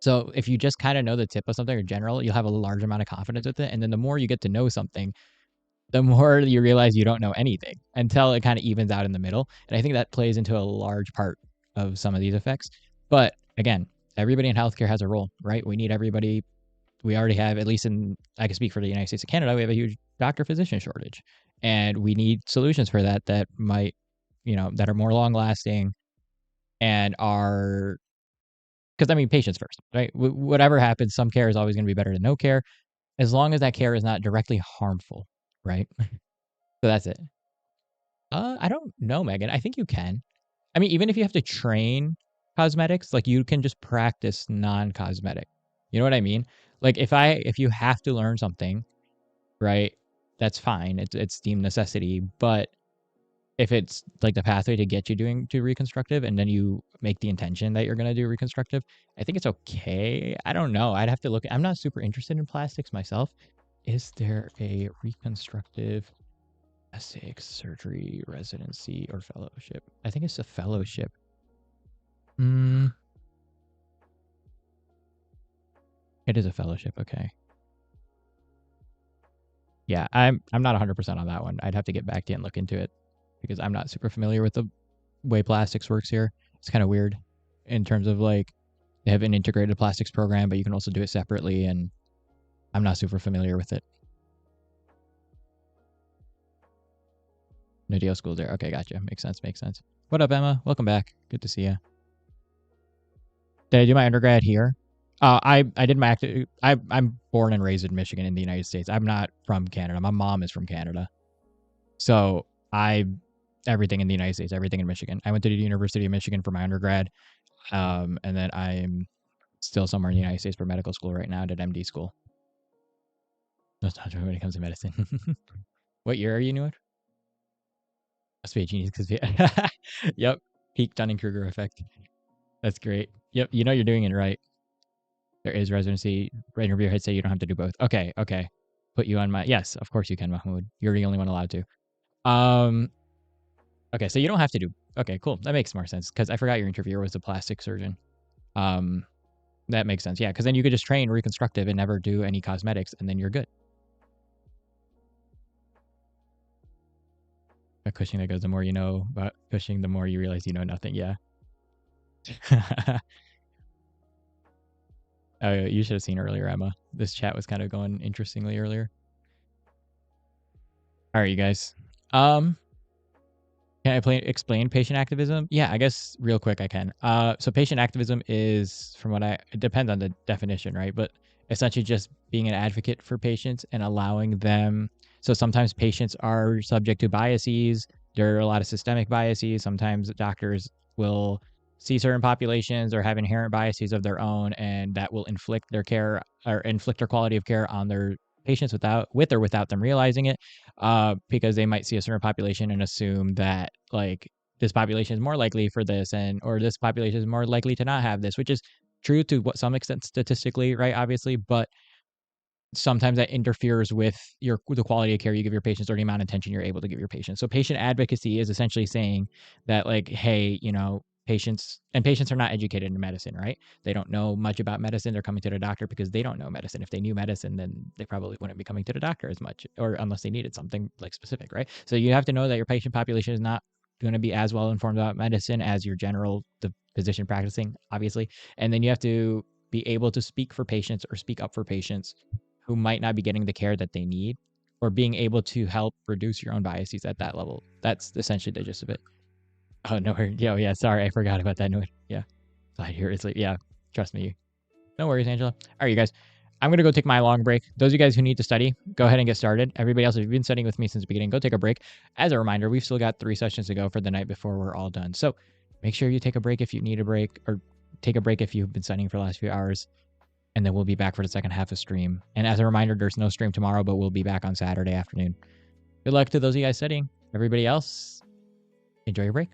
So if you just kind of know the tip of something or general, you'll have a large amount of confidence with it, and then the more you get to know something, the more you realize you don't know anything until it kind of evens out in the middle. And I think that plays into a large part of some of these effects. But again, everybody in healthcare has a role, right? We need everybody. We already have, at least I can speak for the United States and Canada, we have a huge doctor physician shortage. And we need solutions for that might, that are more long lasting and are, because patients first, right? Whatever happens, some care is always going to be better than no care, as long as that care is not directly harmful, right? So that's it. I don't know, Megan. I think you can. Even if you have to train cosmetics, like you can just practice non-cosmetic. You know what I mean? Like if you have to learn something, right? That's fine. It's deemed necessity. But if it's like the pathway to get you doing to reconstructive, and then you make the intention that you're gonna do reconstructive, I think it's okay. I don't know. I'd have to look. I'm not super interested in plastics myself. Is there a reconstructive plastic surgery residency or fellowship? I think it's a fellowship. It is a fellowship. Okay. Yeah, I'm not 100% on that one. I'd have to get back to you and look into it because I'm not super familiar with the way plastics works here. It's kind of weird in terms of like they have an integrated plastics program, but you can also do it separately, and I'm not super familiar with it. No deal school there. Okay, gotcha. Makes sense. Makes sense. What up, Emma? Welcome back. Good to see you. Did I do my undergrad here? I did my active. I'm born and raised in Michigan in the United States. I'm not from Canada. My mom is from Canada, so I everything in the United States, everything in Michigan. I went to the University of Michigan for my undergrad, and then I'm still somewhere in the United States for medical school right now. I did MD school. That's not true when it comes to medicine. What year are you new at? Must be a genius because yep, peak Dunning-Kruger effect. That's great. Yep, you know you're doing it right. There is residency. Interviewer head say you don't have to do both. Okay, okay. Put you on my yes, of course you can, Mahmoud. You're the only one allowed to. Okay, so you don't have to do. Okay, cool. That makes more sense because I forgot your interviewer was a plastic surgeon. That makes sense. Yeah, because then you could just train reconstructive and never do any cosmetics, and then you're good. A Cushing that goes, the more you know about Cushing, the more you realize you know nothing. Yeah. Oh, you should have seen earlier, Emma. This chat was kind of going interestingly earlier. All right, you guys. Can I explain patient activism? Yeah, I guess real quick I can. So patient activism is, from what it depends on the definition, right? But essentially just being an advocate for patients and allowing them. So sometimes patients are subject to biases. There are a lot of systemic biases. Sometimes doctors will see certain populations or have inherent biases of their own, and that will inflict their care or inflict their quality of care on their patients with or without them realizing it, because they might see a certain population and assume that like this population is more likely for this, and or this population is more likely to not have this, which is true to some extent statistically, right? Obviously, but sometimes that interferes with the quality of care you give your patients or the amount of attention you're able to give your patients. So patient advocacy is essentially saying that like, hey, patients are not educated in medicine, right? They don't know much about medicine. They're coming to the doctor because they don't know medicine. If they knew medicine, then they probably wouldn't be coming to the doctor as much, or unless they needed something like specific, right? So you have to know that your patient population is not going to be as well informed about medicine as your the physician practicing, obviously. And then you have to be able to speak for patients or speak up for patients who might not be getting the care that they need, or being able to help reduce your own biases at that level. That's essentially the gist of it. Oh, no, yeah, sorry, I forgot about that. No, yeah, I hear it's like, yeah, trust me. No worries, Angela. All right, you guys, I'm going to go take my long break. Those of you guys who need to study, go ahead and get started. Everybody else, if you've been studying with me since the beginning, go take a break. As a reminder, we've still got 3 sessions to go for the night before we're all done. So make sure you take a break if you need a break, or take a break if you've been studying for the last few hours. And then we'll be back for the second half of stream. And as a reminder, there's no stream tomorrow, but we'll be back on Saturday afternoon. Good luck to those of you guys studying. Everybody else, enjoy your break.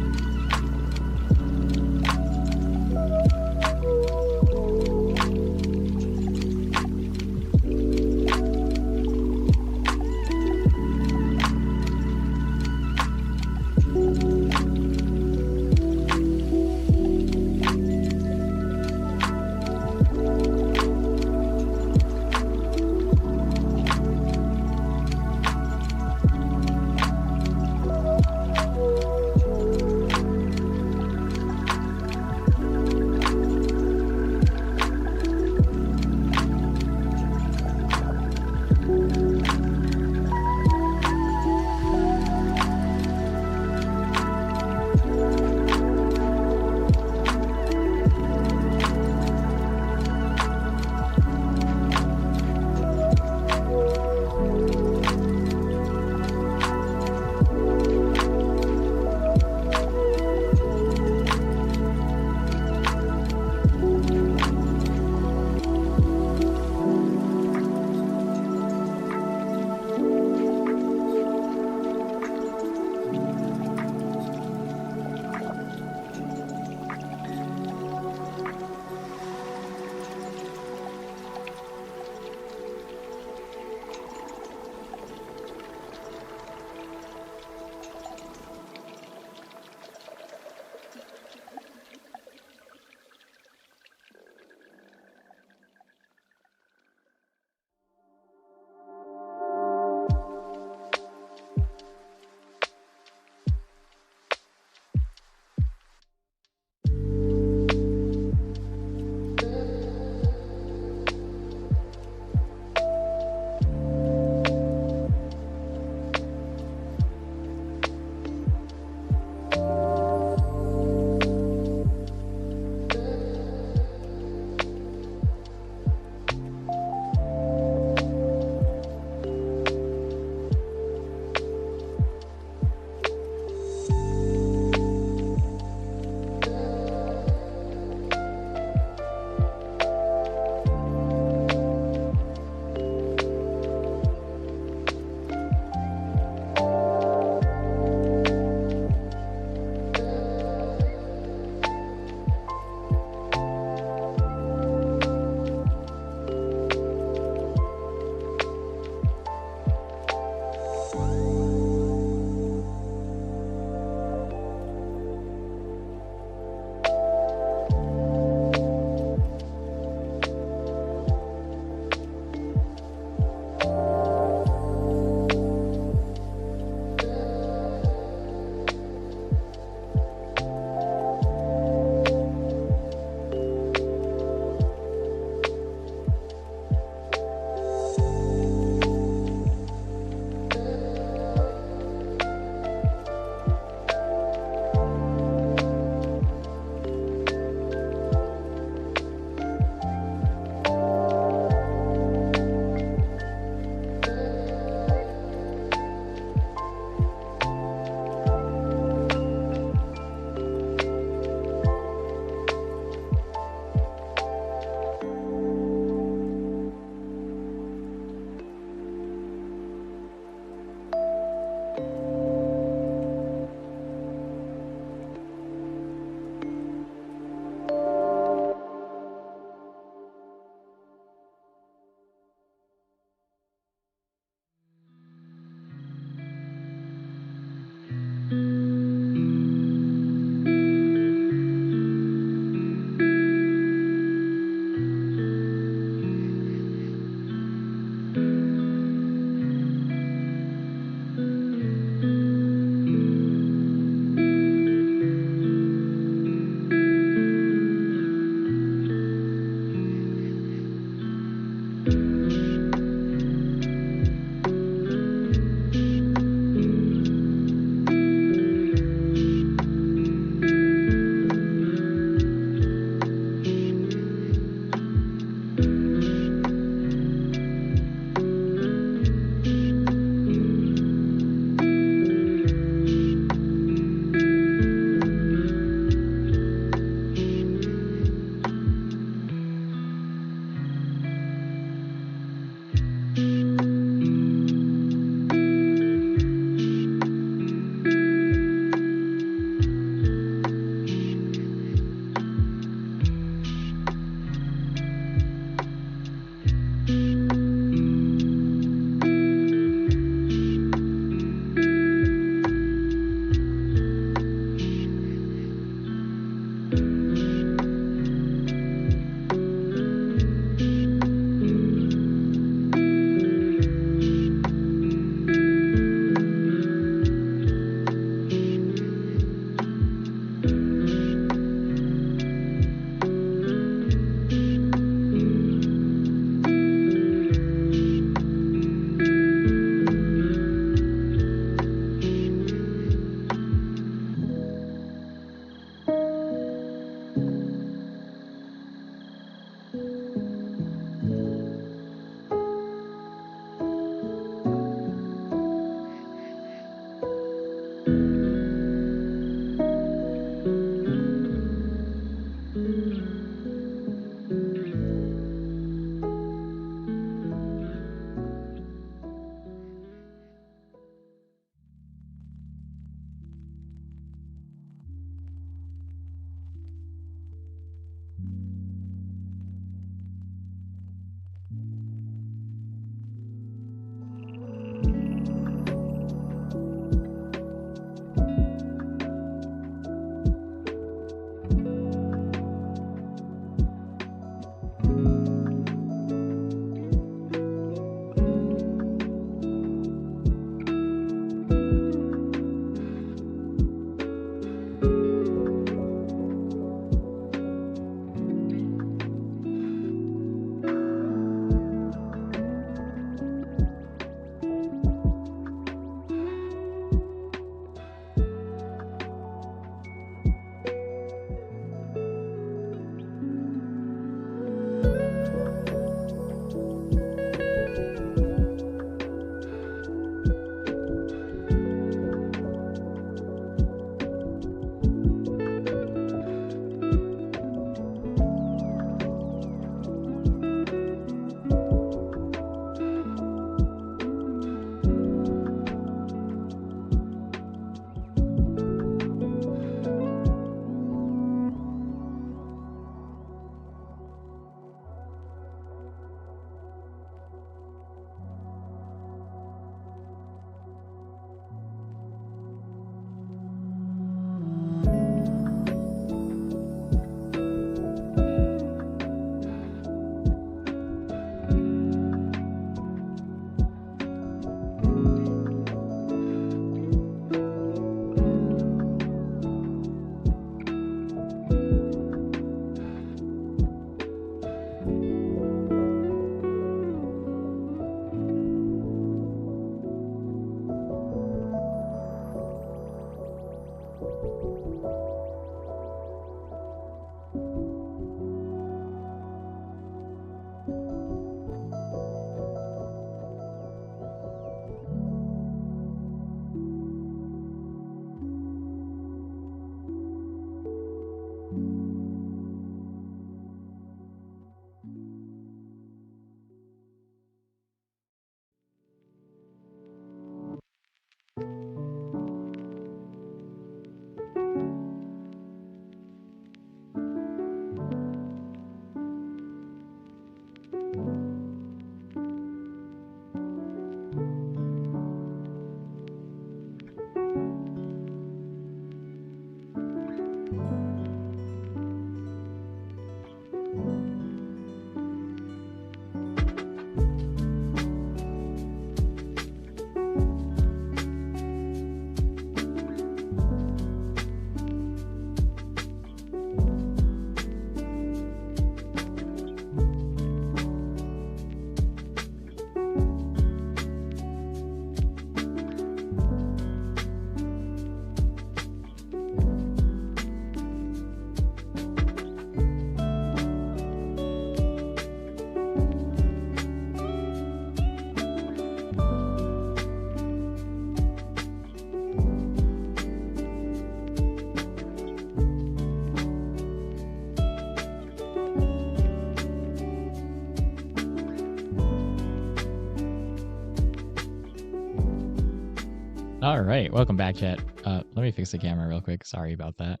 All right, welcome back, chat. Let me fix the camera real quick. Sorry about that.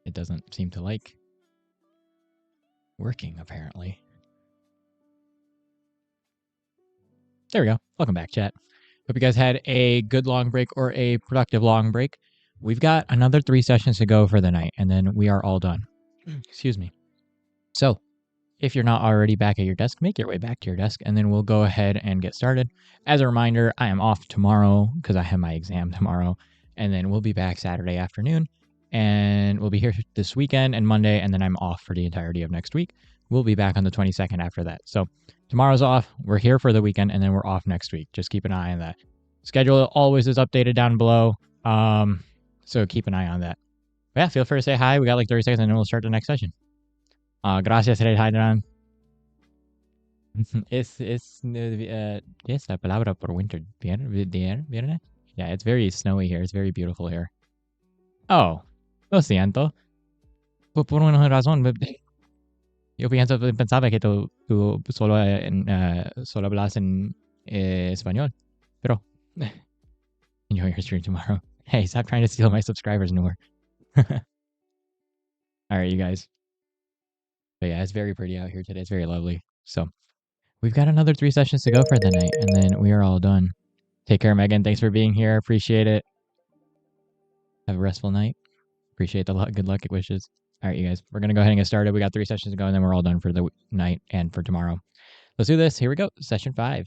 It doesn't seem to like working, apparently. There we go. Welcome back, chat. Hope you guys had a good long break or a productive long break. We've got another 3 sessions to go for the night, and then we are all done. Excuse me. So, if you're not already back at your desk, make your way back to your desk, and then we'll go ahead and get started. As a reminder, I am off tomorrow because I have my exam tomorrow, and then we'll be back Saturday afternoon, and we'll be here this weekend and Monday, and then I'm off for the entirety of next week. We'll be back on the 22nd after that. So tomorrow's off. We're here for the weekend, and then we're off next week. Just keep an eye on that. Schedule always is updated down below, so keep an eye on that. But yeah, feel free to say hi. We got like 30 seconds, and then we'll start the next session. Gracias, Red Hydran. Es la palabra por winter. Vierne? Yeah, it's very snowy here. It's very beautiful here. Oh, lo siento. Por una razón. Yo pensaba que tú solo hablas en español. Pero, enjoy your stream tomorrow. Hey, stop trying to steal my subscribers, Noor. All right, you guys. But yeah, it's very pretty out here today. It's very lovely. So we've got another 3 sessions to go for the night, and then we are all done. Take care, Megan. Thanks for being here. Appreciate it. Have a restful night. Appreciate the good luck wishes. All right, you guys. We're going to go ahead and get started. We got 3 sessions to go, and then we're all done for the night and for tomorrow. Let's do this. Here we go. Session 5.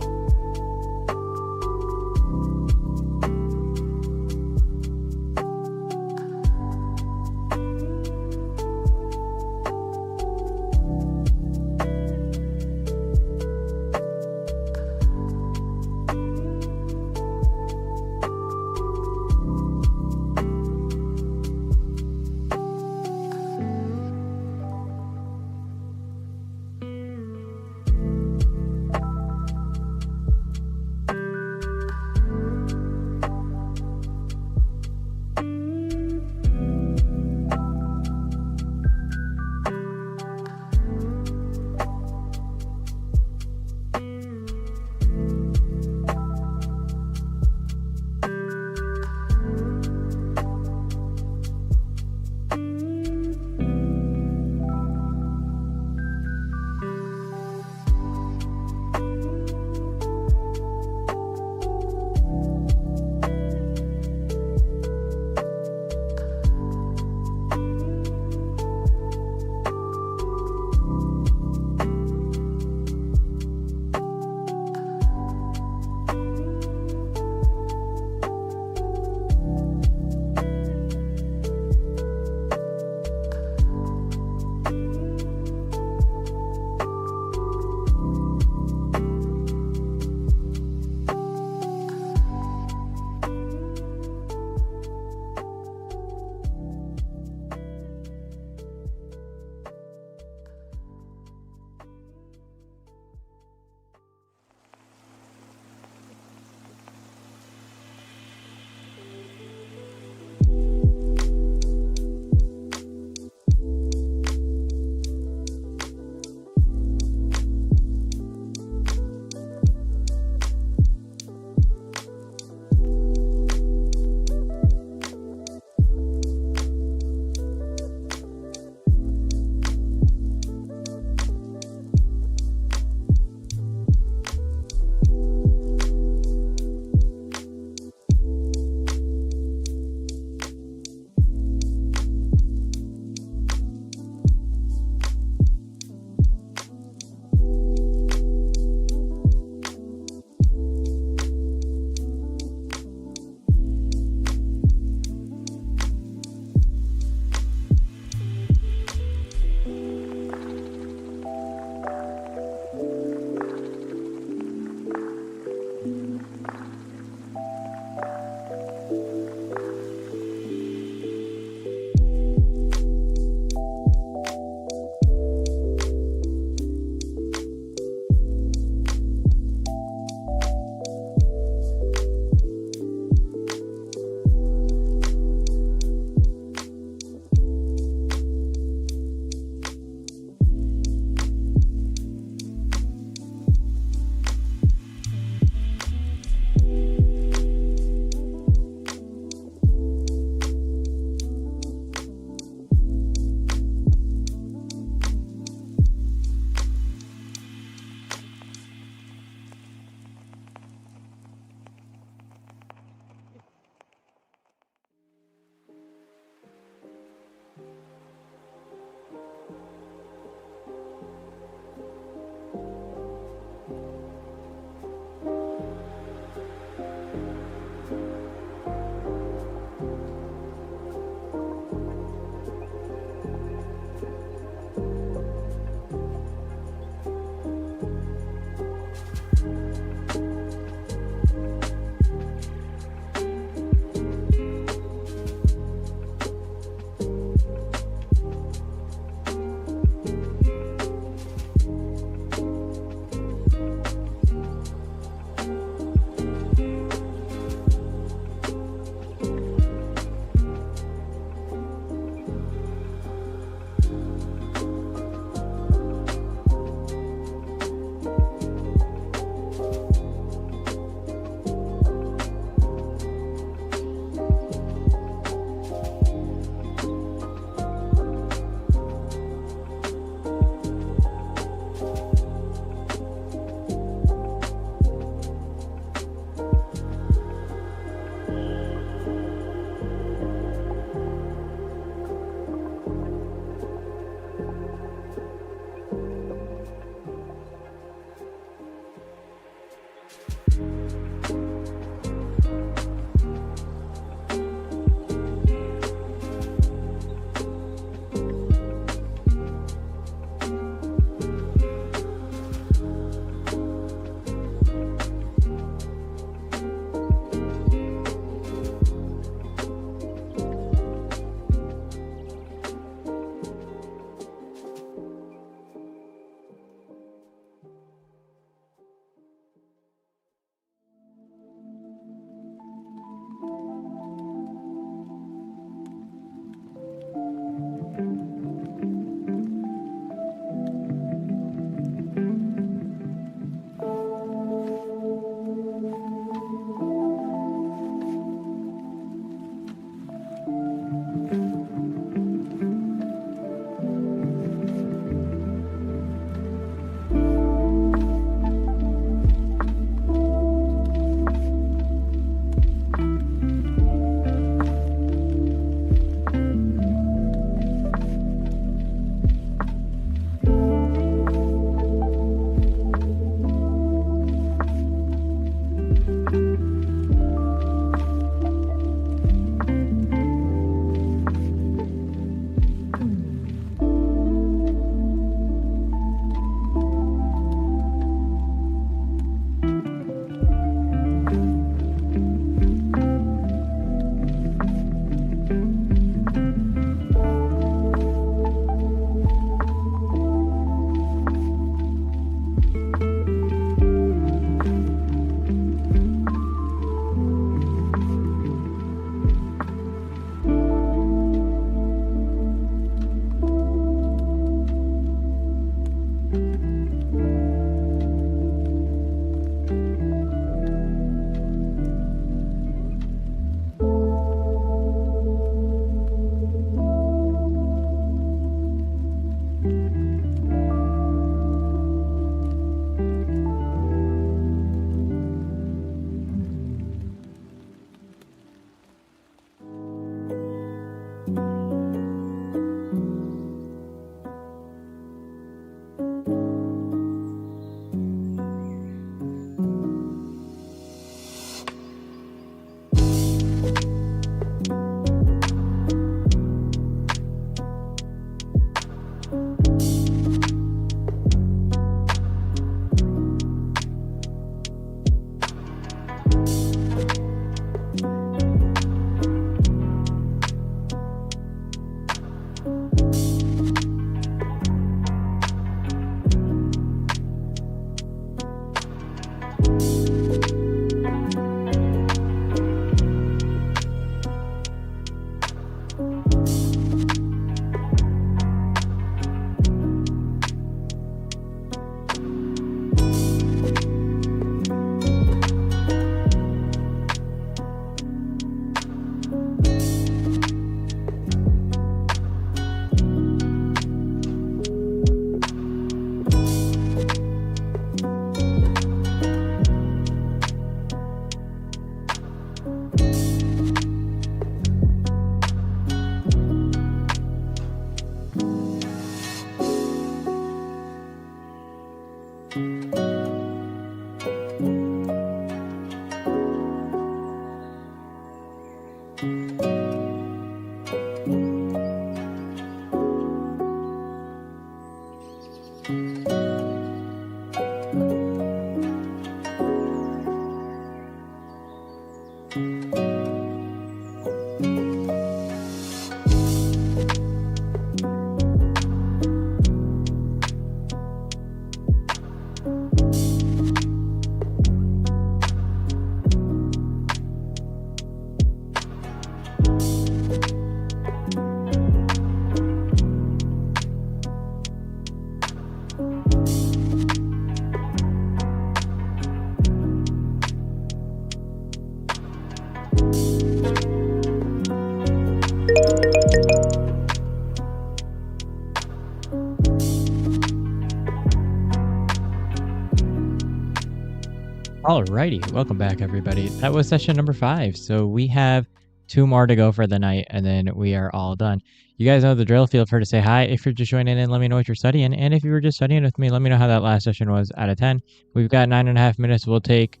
Alrighty, welcome back everybody. That was session number 5. So we have 2 more to go for the night and then we are all done. You guys know the drill. Feel free to say hi. If you're just joining in, let me know what you're studying. And if you were just studying with me, let me know how that last session was out of 10. We've got 9.5 minutes. We'll take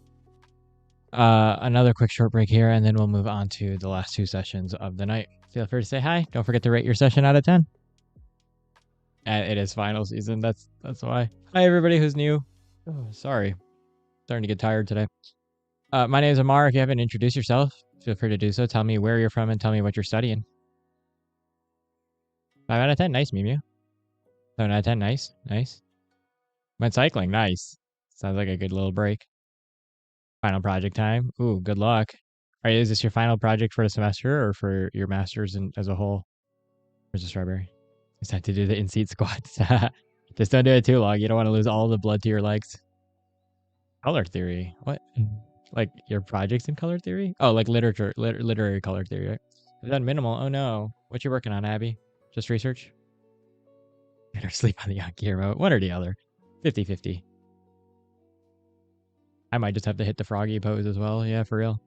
Another quick short break here, and then we'll move on to the last two sessions of the night. Feel free to say hi. Don't forget to rate your session out of 10. And it is final season. That's why. Hi, everybody who's new. Oh, sorry. Starting to get tired today. My name is Amar. If you haven't introduced yourself, feel free to do so. Tell me where you're from and tell me what you're studying. 5 out of 10. Nice, Mew. 7 out of 10. Nice. Nice. Went cycling. Nice. Sounds like a good little break. Final project time. Ooh, good luck. All right, is this your final project for the semester or for your master's as a whole? Where's the strawberry? Just have to do the in-seat squats. Just don't do it too long. You don't want to lose all the blood to your legs. Color theory. What? Like your projects in color theory? Oh, like literary color theory, right? I've done minimal. Oh no. What you working on, Abby? Just research? Better sleep on the Yankee remote. One or the other. 50-50. I might just have to hit the froggy pose as well. Yeah, for real.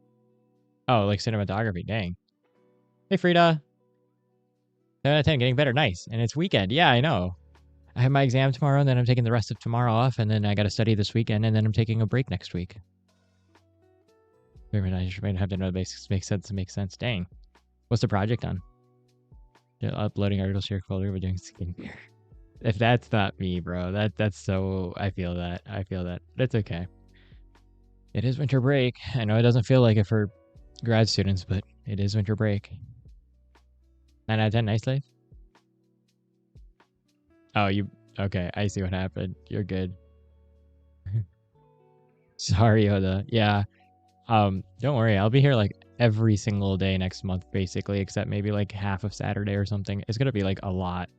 Oh, like cinematography. Dang. Hey, Frida. 7 out of 10. Getting better. Nice. And it's weekend. Yeah, I know. I have my exam tomorrow, and then I'm taking the rest of tomorrow off, and then I got to study this weekend, and then I'm taking a break next week. I just might have to know the basics. Makes sense. Dang. What's the project on? Uploading articles to your folder, but doing skincare. If that's not me, bro, that's so. I feel that. That's okay. It is winter break. I know it doesn't feel like it for grad students, but it is winter break. 9 out of 10. Nice life. Oh, you okay? I see what happened. You're good. Sorry, Oda. Yeah. Don't worry. I'll be here like every single day next month, basically, except maybe like half of Saturday or something. It's gonna be like a lot.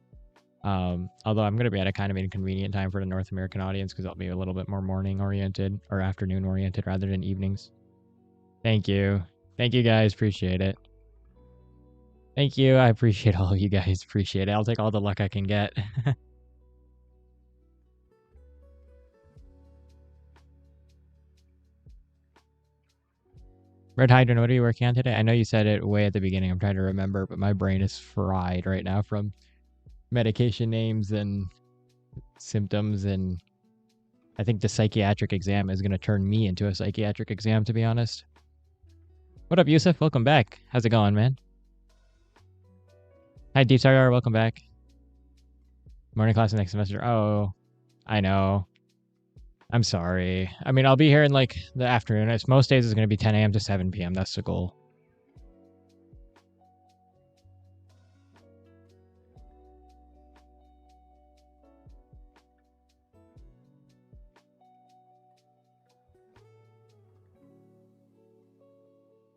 Although I'm gonna be at a kind of inconvenient time for the North American audience because I'll be a little bit more morning oriented or afternoon oriented rather than evenings. Thank you, guys. Appreciate it. Thank you. I appreciate all of you guys. Appreciate it. I'll take all the luck I can get. Red Hydrant, what are you working on today? I know you said it way at the beginning. I'm trying to remember, but my brain is fried right now from medication names and symptoms. And I think the psychiatric exam is going to turn me into a psychiatric exam, to be honest. What up, Yusuf? Welcome back. How's it going, man? Hi, Deep Star. Welcome back. Morning class next semester. Oh, I know. I'm sorry. I mean, I'll be here in like the afternoon. It's most days is going to be 10 a.m. to 7 p.m. That's the goal.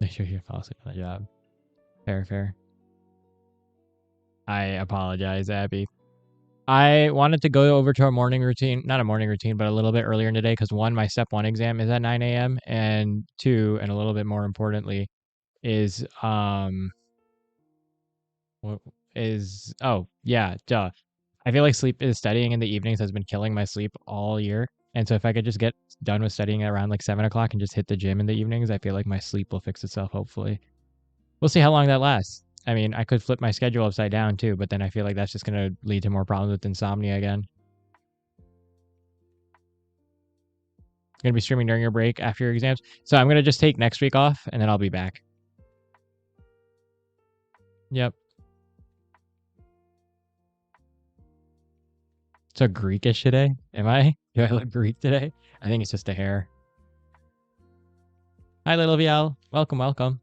Make sure you fall asleep on the job. Fair. I apologize, Abby. I wanted to go over to a morning routine, not a morning routine, but a little bit earlier in the day because one, my step 1 exam is at 9 a.m. and 2, and a little bit more importantly, is oh yeah, duh. I feel like studying in the evenings has been killing my sleep all year. And so if I could just get done with studying around like 7 o'clock and just hit the gym in the evenings, I feel like my sleep will fix itself, hopefully. We'll see how long that lasts. I mean, I could flip my schedule upside down too, but then I feel like that's just going to lead to more problems with insomnia again. Going to be streaming during your break after your exams. So I'm going to just take next week off and then I'll be back. Yep. So Greekish today? Am I? Do I look Greek today? I think it's just a hair. Hi, little Vial. Welcome.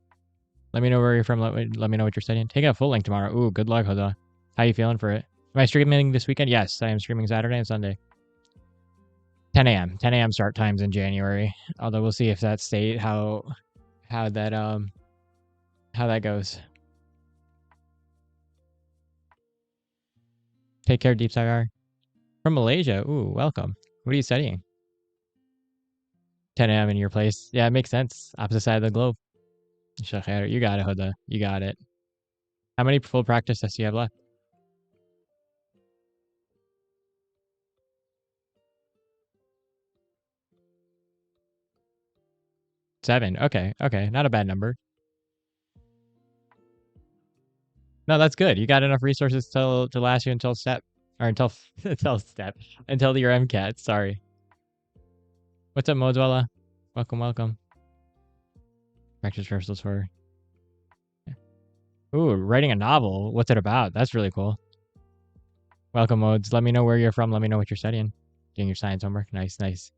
Let me know where you're from. Let me know what you're studying. Taking a full length tomorrow. Ooh, good luck, Hoda. How you feeling for it? Am I streaming this weekend? Yes, I am streaming Saturday and Sunday. 10 a.m. 10 a.m. start times in January. Although we'll see if that how that goes. Take care, Deep Sagar. From Malaysia. Ooh, welcome. What are you studying? 10 a.m. in your place. Yeah, it makes sense. Opposite side of the globe. You got it, Hoda. You got it. How many full practice tests do you have left? 7. Okay. Not a bad number. No, that's good. You got enough resources to last you until step or until until your MCAT. Sorry. What's up, Modzwella? Welcome. Practice rehearsals for. Ooh, writing a novel. What's it about? That's really cool. Welcome modes. Let me know where you're from. Let me know what you're studying. Doing your science homework. Nice, nice.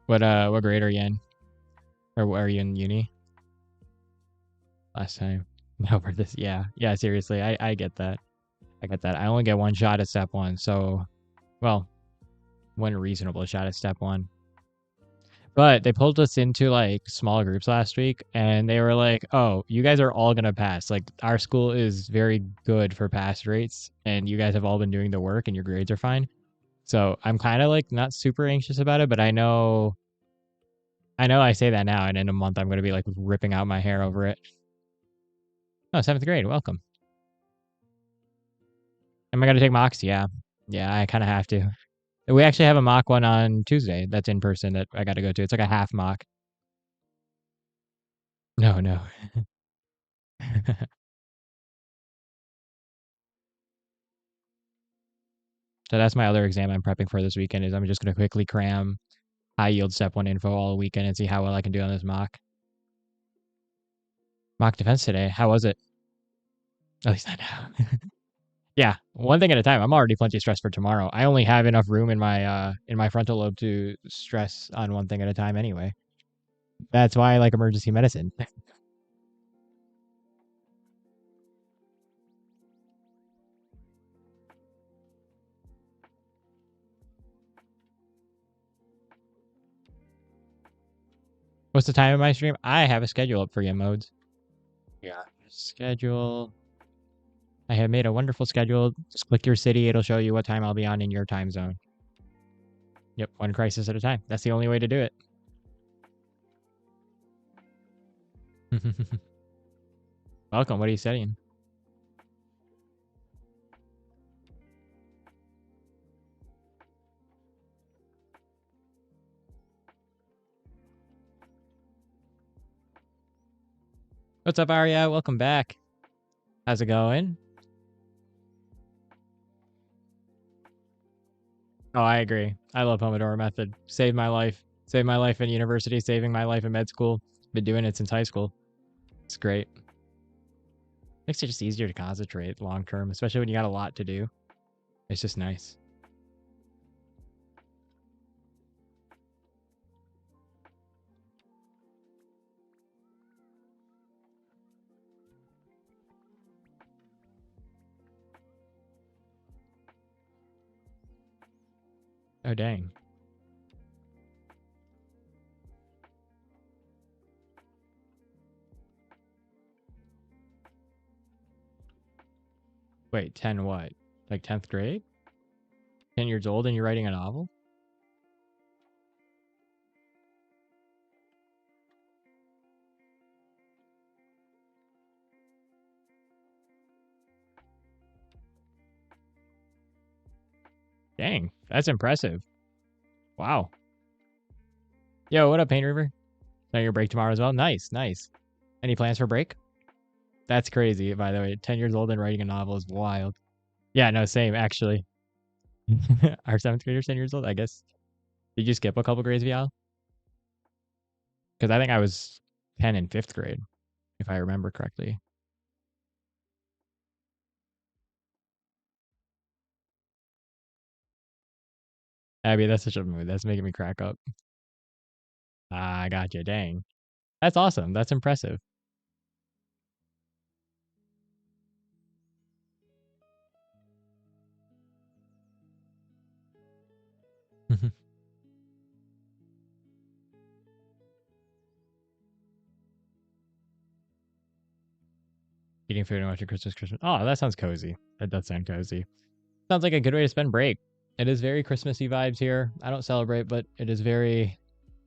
What grade are you in? Or are you in uni? Last time. No, for this. Yeah. Yeah, seriously. I get that. I get that. I only get one shot at step one. So, well, one reasonable shot at step one. But they pulled us into like small groups last week and they were like, oh, you guys are all going to pass. Like, our school is very good for pass rates and you guys have all been doing the work and your grades are fine. So I'm kind of like not super anxious about it, but I say that now and in a month I'm going to be like ripping out my hair over it. Oh, seventh grade. Welcome. Am I going to take mocks? Yeah. Yeah, I kind of have to. We actually have a mock one on Tuesday that's in person that I got to go to. It's like a half mock. No, no. So that's my other exam I'm prepping for this weekend is I'm just going to quickly cram high yield step one info all weekend and see how well I can do on this mock. Mock defense today. How was it? At least I know. Yeah, one thing at a time. I'm already plenty stressed for tomorrow. I only have enough room in my frontal lobe to stress on one thing at a time anyway. That's why I like emergency medicine. What's the time of my stream? I have a schedule up for you, modes. Yeah. Schedule. I have made a wonderful schedule. Just click your city. It'll show you what time I'll be on in your time zone. Yep, one crisis at a time. That's the only way to do it. Welcome. What are you studying? What's up, Arya? Welcome back. How's it going? Oh, I agree. I love Pomodoro method. Saved my life. Saved my life in university, saving my life in med school. Been doing it since high school. It's great. Makes it just easier to concentrate long term, especially when you got a lot to do. It's just nice. Oh, dang. Wait, 10 what? Like 10th grade? 10 years old and you're writing a novel? Dang, that's impressive. Wow. Yo, what up, Pain River? On your break tomorrow as well? Nice, nice. Any plans for break? That's crazy, by the way. 10 years old and writing a novel is wild. Yeah, no, same, actually. Our 7th graders 10 years old, I guess. Did you skip a couple grades, Vial? Because I think I was 10 in 5th grade, if I remember correctly. Abby, that's such a mood. That's making me crack up. Ah, I got you. Dang. That's awesome. That's impressive. Eating food and watching Christmas. Oh, that sounds cozy. That does sound cozy. Sounds like a good way to spend break. It is very Christmassy vibes here. I don't celebrate, but it is very,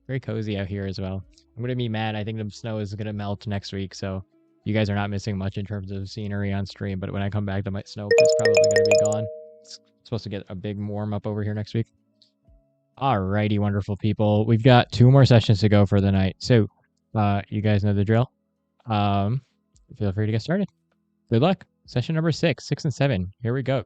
very cozy out here as well. I'm going to be mad. I think the snow is going to melt next week, so you guys are not missing much in terms of scenery on stream, but when I come back, the snow is probably going to be gone. It's supposed to get a big warm up over here next week. Alrighty, wonderful people. We've got 2 more sessions to go for the night. So, you guys know the drill. Feel free to get started. Good luck. Session number 6, 6 and 7. Here we go.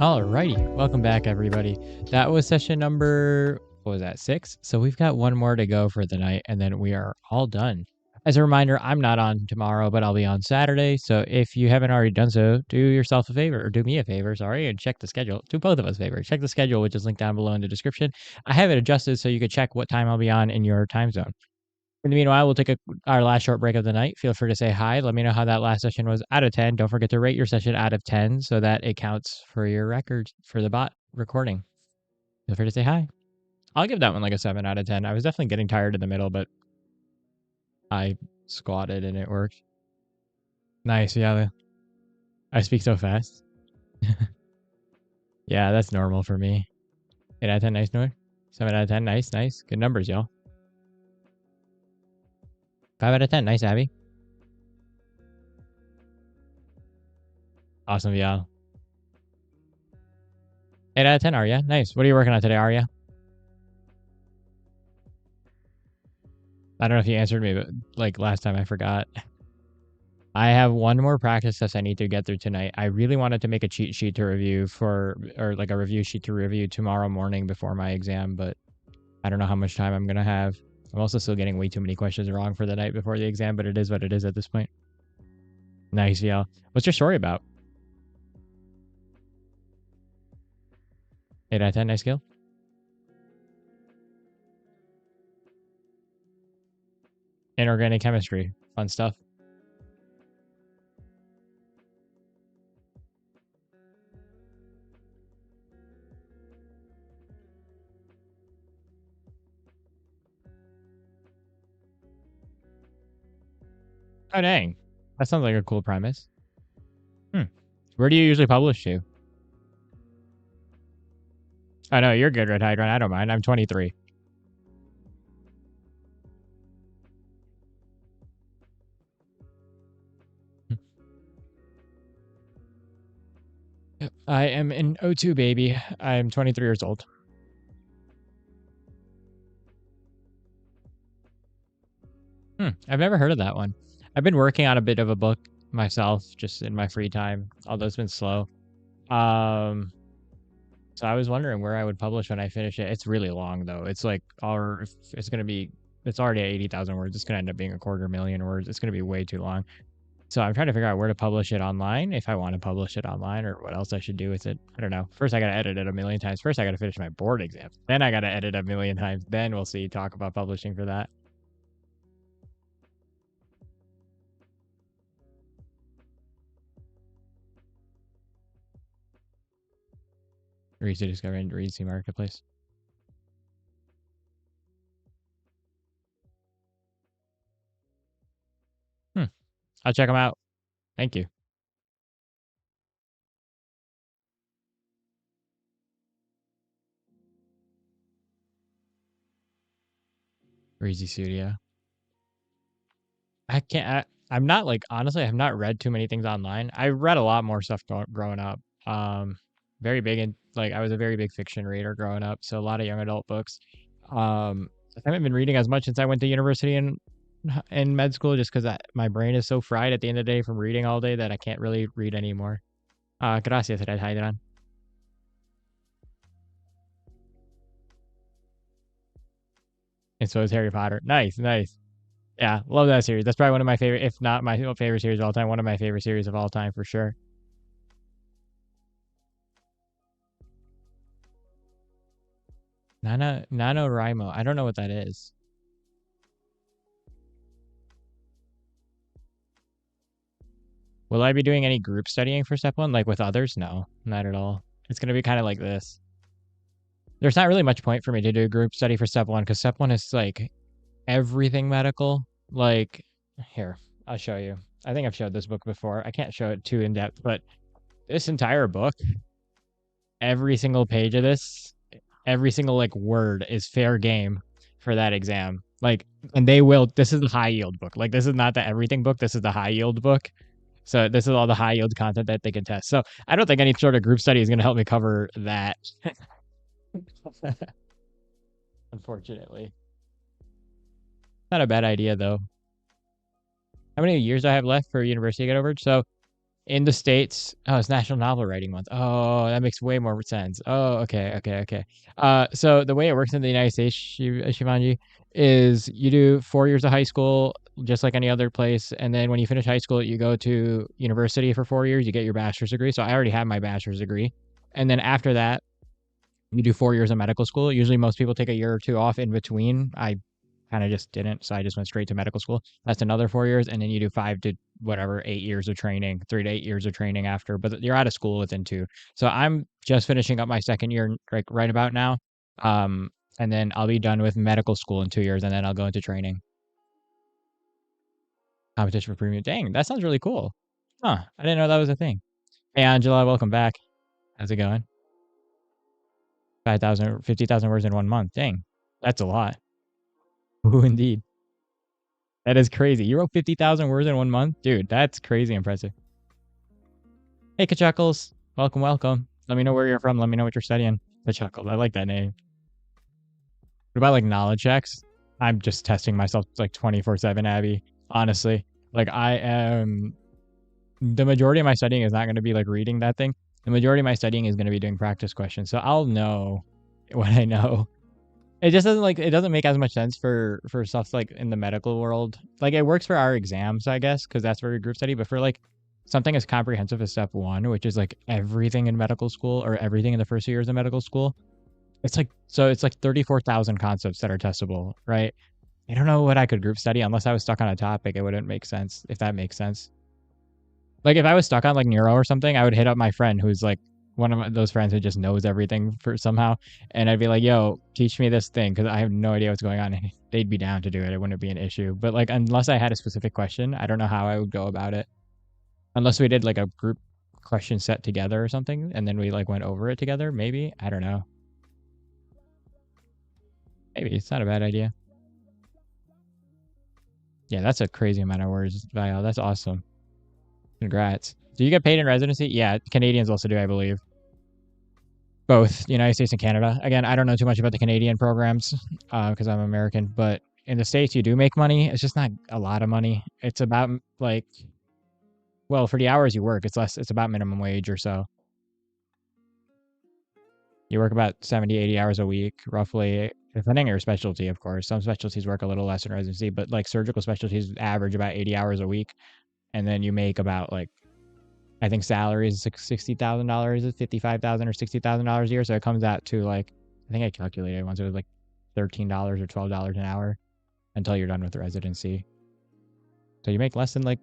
Alrighty, welcome back everybody. That was session number, what was that, 6? So we've got one more to go for the night and then we are all done. As a reminder, I'm not on tomorrow, but I'll be on Saturday. So if you haven't already done so, do yourself a favor, or do me a favor, sorry, and check the schedule. Do both of us a favor. Check the schedule, which is linked down below in the description. I have it adjusted so you can check what time I'll be on in your time zone. In the meanwhile, we'll take our last short break of the night. Feel free to say hi. Let me know how that last session was out of 10. Don't forget to rate your session out of 10 so that it counts for your records for the bot recording. Feel free to say hi. I'll give that one like a 7 out of 10. I was definitely getting tired in the middle, but I squatted and it worked. Nice. Yeah. I speak so fast. Yeah, that's normal for me. 8 out of 10. Nice, Noah. 7 out of 10. Nice, nice. Good numbers, y'all. 5 out of 10. Nice, Abby. Awesome, y'all. 8 out of 10, Arya. Nice. What are you working on today, Arya? I don't know if you answered me, but like last time I forgot. I have one more practice test I need to get through tonight. I really wanted to make a cheat sheet to review or like a review sheet to review tomorrow morning before my exam, but I don't know how much time I'm going to have. I'm also still getting way too many questions wrong for the night before the exam, but it is what it is at this point. Nice, yeah. What's your story about? 8 out of 10, nice skill. Inorganic chemistry, fun stuff. Oh, dang. That sounds like a cool premise. Where do you usually publish to? Oh, no, you're good, Red Hydron. I don't mind. I'm 23. I am an O2 baby. I'm 23 years old. I've never heard of that one. I've been working on a bit of a book myself, just in my free time, although it's been slow. So I was wondering where I would publish when I finish it. It's really long though. It's like, or it's gonna be, it's already at 80,000 words. It's gonna end up being a 250,000 words. It's gonna be way too long. So I'm trying to figure out where to publish it online, if I want to publish it online, or what else I should do with it. I don't know. First, I got to edit it a million times. First, I got to finish my board exam. Then I got to edit a million times. Then we'll see. Talk about publishing for that. Reese Discover and Reese Marketplace. I'll check them out. Thank you. Reezy Studio. I can't. I'm not like honestly. I've not read too many things online. I read a lot more stuff growing up. Very big in like I was a very big fiction reader growing up, so a lot of young adult books. I haven't been reading as much since I went to university and in med school, just because my brain is so fried at the end of the day from reading all day that I can't really read anymore. Gracias, Red Hydran. And so is Harry Potter. Nice, nice. Yeah, love that series. That's probably one of my favorite, if not my favorite series of all time. One of my favorite series of all time for sure. NaNoWriMo. I don't know what that is. Will I be doing any group studying for step one, like with others? No, not at all. It's going to be kind of like this. There's not really much point for me to do a group study for step one because step one is like everything medical. Like, here, I'll show you. I think I've showed this book before. I can't show it too in depth, but this entire book, every single page of this, every single like word is fair game for that exam. Like, and they will, this is the high yield book. Like, this is not the everything book. This is the high yield book. So this is all the high yield content that they can test. So I don't think any sort of group study is going to help me cover that. Unfortunately. Not a bad idea though. How many years do I have left for university to get over? So In the States, oh, it's National Novel Writing Month. Oh, that makes way more sense. Oh, okay. So the way it works in the United States, Shivanji, is you do 4 years of high school, just like any other place, and then when you finish high school, you go to university for 4 years. You get your bachelor's degree. So I already have my bachelor's degree, and then after that, you do 4 years of medical school. Usually, most people take a year or two off in between. I kind of just didn't, so I just went straight to medical school. That's another 4 years, and then you do 5 to 8 years of training, 3 to 8 years of training after. But you're out of school within two. So I'm just finishing up my second year, like right about now. Um, and then I'll be done with medical school in 2 years, and then I'll go into training. Competition for premium. Dang, that sounds really cool. Huh? I didn't know that was a thing. Hey, Angela, welcome back. How's it going? 5,000, 50,000 words in 1 month. Dang, that's a lot. Ooh, indeed. That is crazy. You wrote 50,000 words in 1 month? Dude, that's crazy impressive. Hey, Kachuckles. Welcome. Let me know where you're from. Let me know what you're studying. Kachuckles. I like that name. What about like knowledge checks? I'm just testing myself like 24/7, Abby. Honestly. Like the majority of my studying is not going to be like reading that thing. The majority of my studying is going to be doing practice questions. So I'll know what I know. It just doesn't make as much sense for stuff like in the medical world. Like it works for our exams, I guess, because that's where we group study. But for like something as comprehensive as step one, which is like everything in medical school or everything in the first years of medical school, it's like 34,000 concepts that are testable, right? I don't know what I could group study unless I was stuck on a topic. It wouldn't make sense, if that makes sense. Like if I was stuck on like neuro or something, I would hit up my friend who's like one of those friends who just knows everything for somehow, and I'd be like, "Yo, teach me this thing," because I have no idea what's going on, and they'd be down to do it. It wouldn't be an issue. But like unless I had a specific question, I don't know how I would go about it. Unless we did like a group question set together or something, and then we like went over it together. Maybe I don't know. Maybe it's not a bad idea. Yeah, that's a crazy amount of words, Val. That's awesome. Congrats. Do you get paid in residency? Yeah, Canadians also do, I believe. Both the United States and Canada. Again, I don't know too much about the Canadian programs because I'm American, but in the States, you do make money. It's just not a lot of money. It's about like, well, for the hours you work, it's less, it's about minimum wage or so. You work about 70, 80 hours a week, roughly, depending on your specialty, of course. Some specialties work a little less in residency, but like surgical specialties average about 80 hours a week. And then you make about like, I think salary is $60,000, 55,000 or $60,000 a year. So it comes out to like, I think I calculated once, it was like $13 or $12 an hour until you're done with the residency. So you make less than like,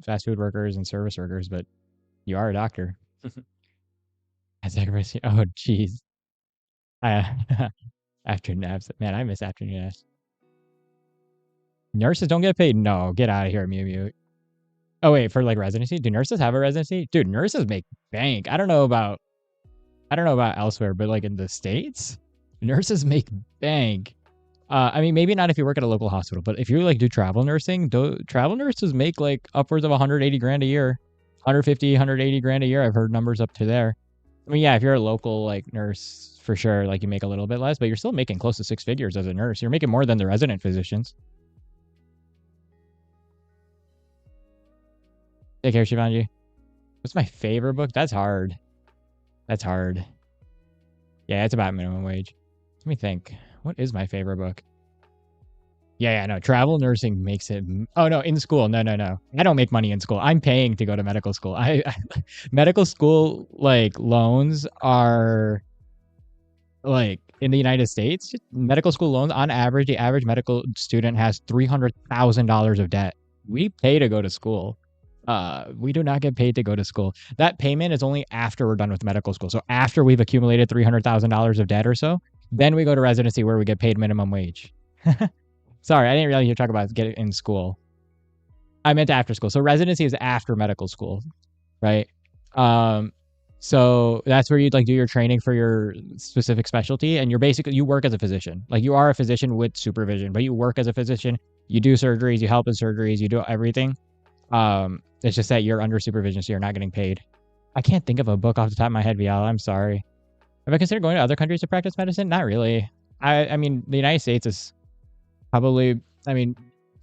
fast food workers and service workers, but you are a doctor. As everybody, oh geez. Afternoon naps. Man, I miss afternoon naps. Nurses don't get paid? No, get out of here, Mew Mew. Oh wait, for like residency? Do nurses have a residency? Dude, nurses make bank. I don't know about elsewhere, but like in the States, nurses make bank. I mean, maybe not if you work at a local hospital, but if you like do travel nursing, travel nurses make like upwards of 180 grand a year, 150, 180 grand a year. I've heard numbers up to there. I mean, yeah, if you're a local like nurse, for sure, like you make a little bit less, but you're still making close to six figures as a nurse. You're making more than the resident physicians. Take care, Shivanji. What's my favorite book? That's hard. That's hard. Yeah, it's about minimum wage. Let me think. What is my favorite book? Yeah, no. Travel nursing makes it. Oh no, in school. No. I don't make money in school. I'm paying to go to medical school. Medical school like loans are like in the United States. Medical school loans on average, the average medical student has $300,000 of debt. We pay to go to school. We do not get paid to go to school. That payment is only after we're done with medical school. So after we've accumulated $300,000 of debt or so, then we go to residency where we get paid minimum wage. Sorry, I didn't realize you were talking about getting in school. I meant after school. So residency is after medical school, right? So that's where you'd like do your training for your specific specialty, and you work as a physician. Like you are a physician with supervision, but you work as a physician. You do surgeries, you help in surgeries, you do everything. It's just that you're under supervision, so you're not getting paid. I can't think of a book off the top of my head, Vial. I'm sorry. Have I considered going to other countries to practice medicine? Not really. I mean, the United States is probably, I mean,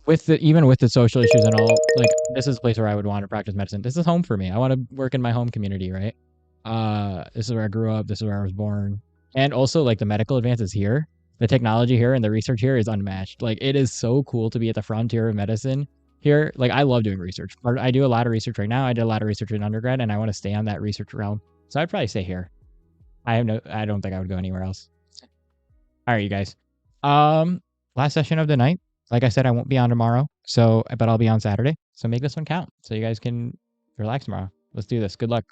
even with the social issues and all, like this is a place where I would want to practice medicine. This is home for me. I want to work in my home community, right? This is where I grew up. This is where I was born. And also like the medical advances here, the technology here and the research here is unmatched. Like it is so cool to be at the frontier of medicine here. Like I love doing research. I do a lot of research right now. I did a lot of research in undergrad and I want to stay on that research realm. So I'd probably stay here. I don't think I would go anywhere else. All right, you guys. Last session of the night. Like I said, I won't be on tomorrow, but I'll be on Saturday. So make this one count so you guys can relax tomorrow. Let's do this. Good luck.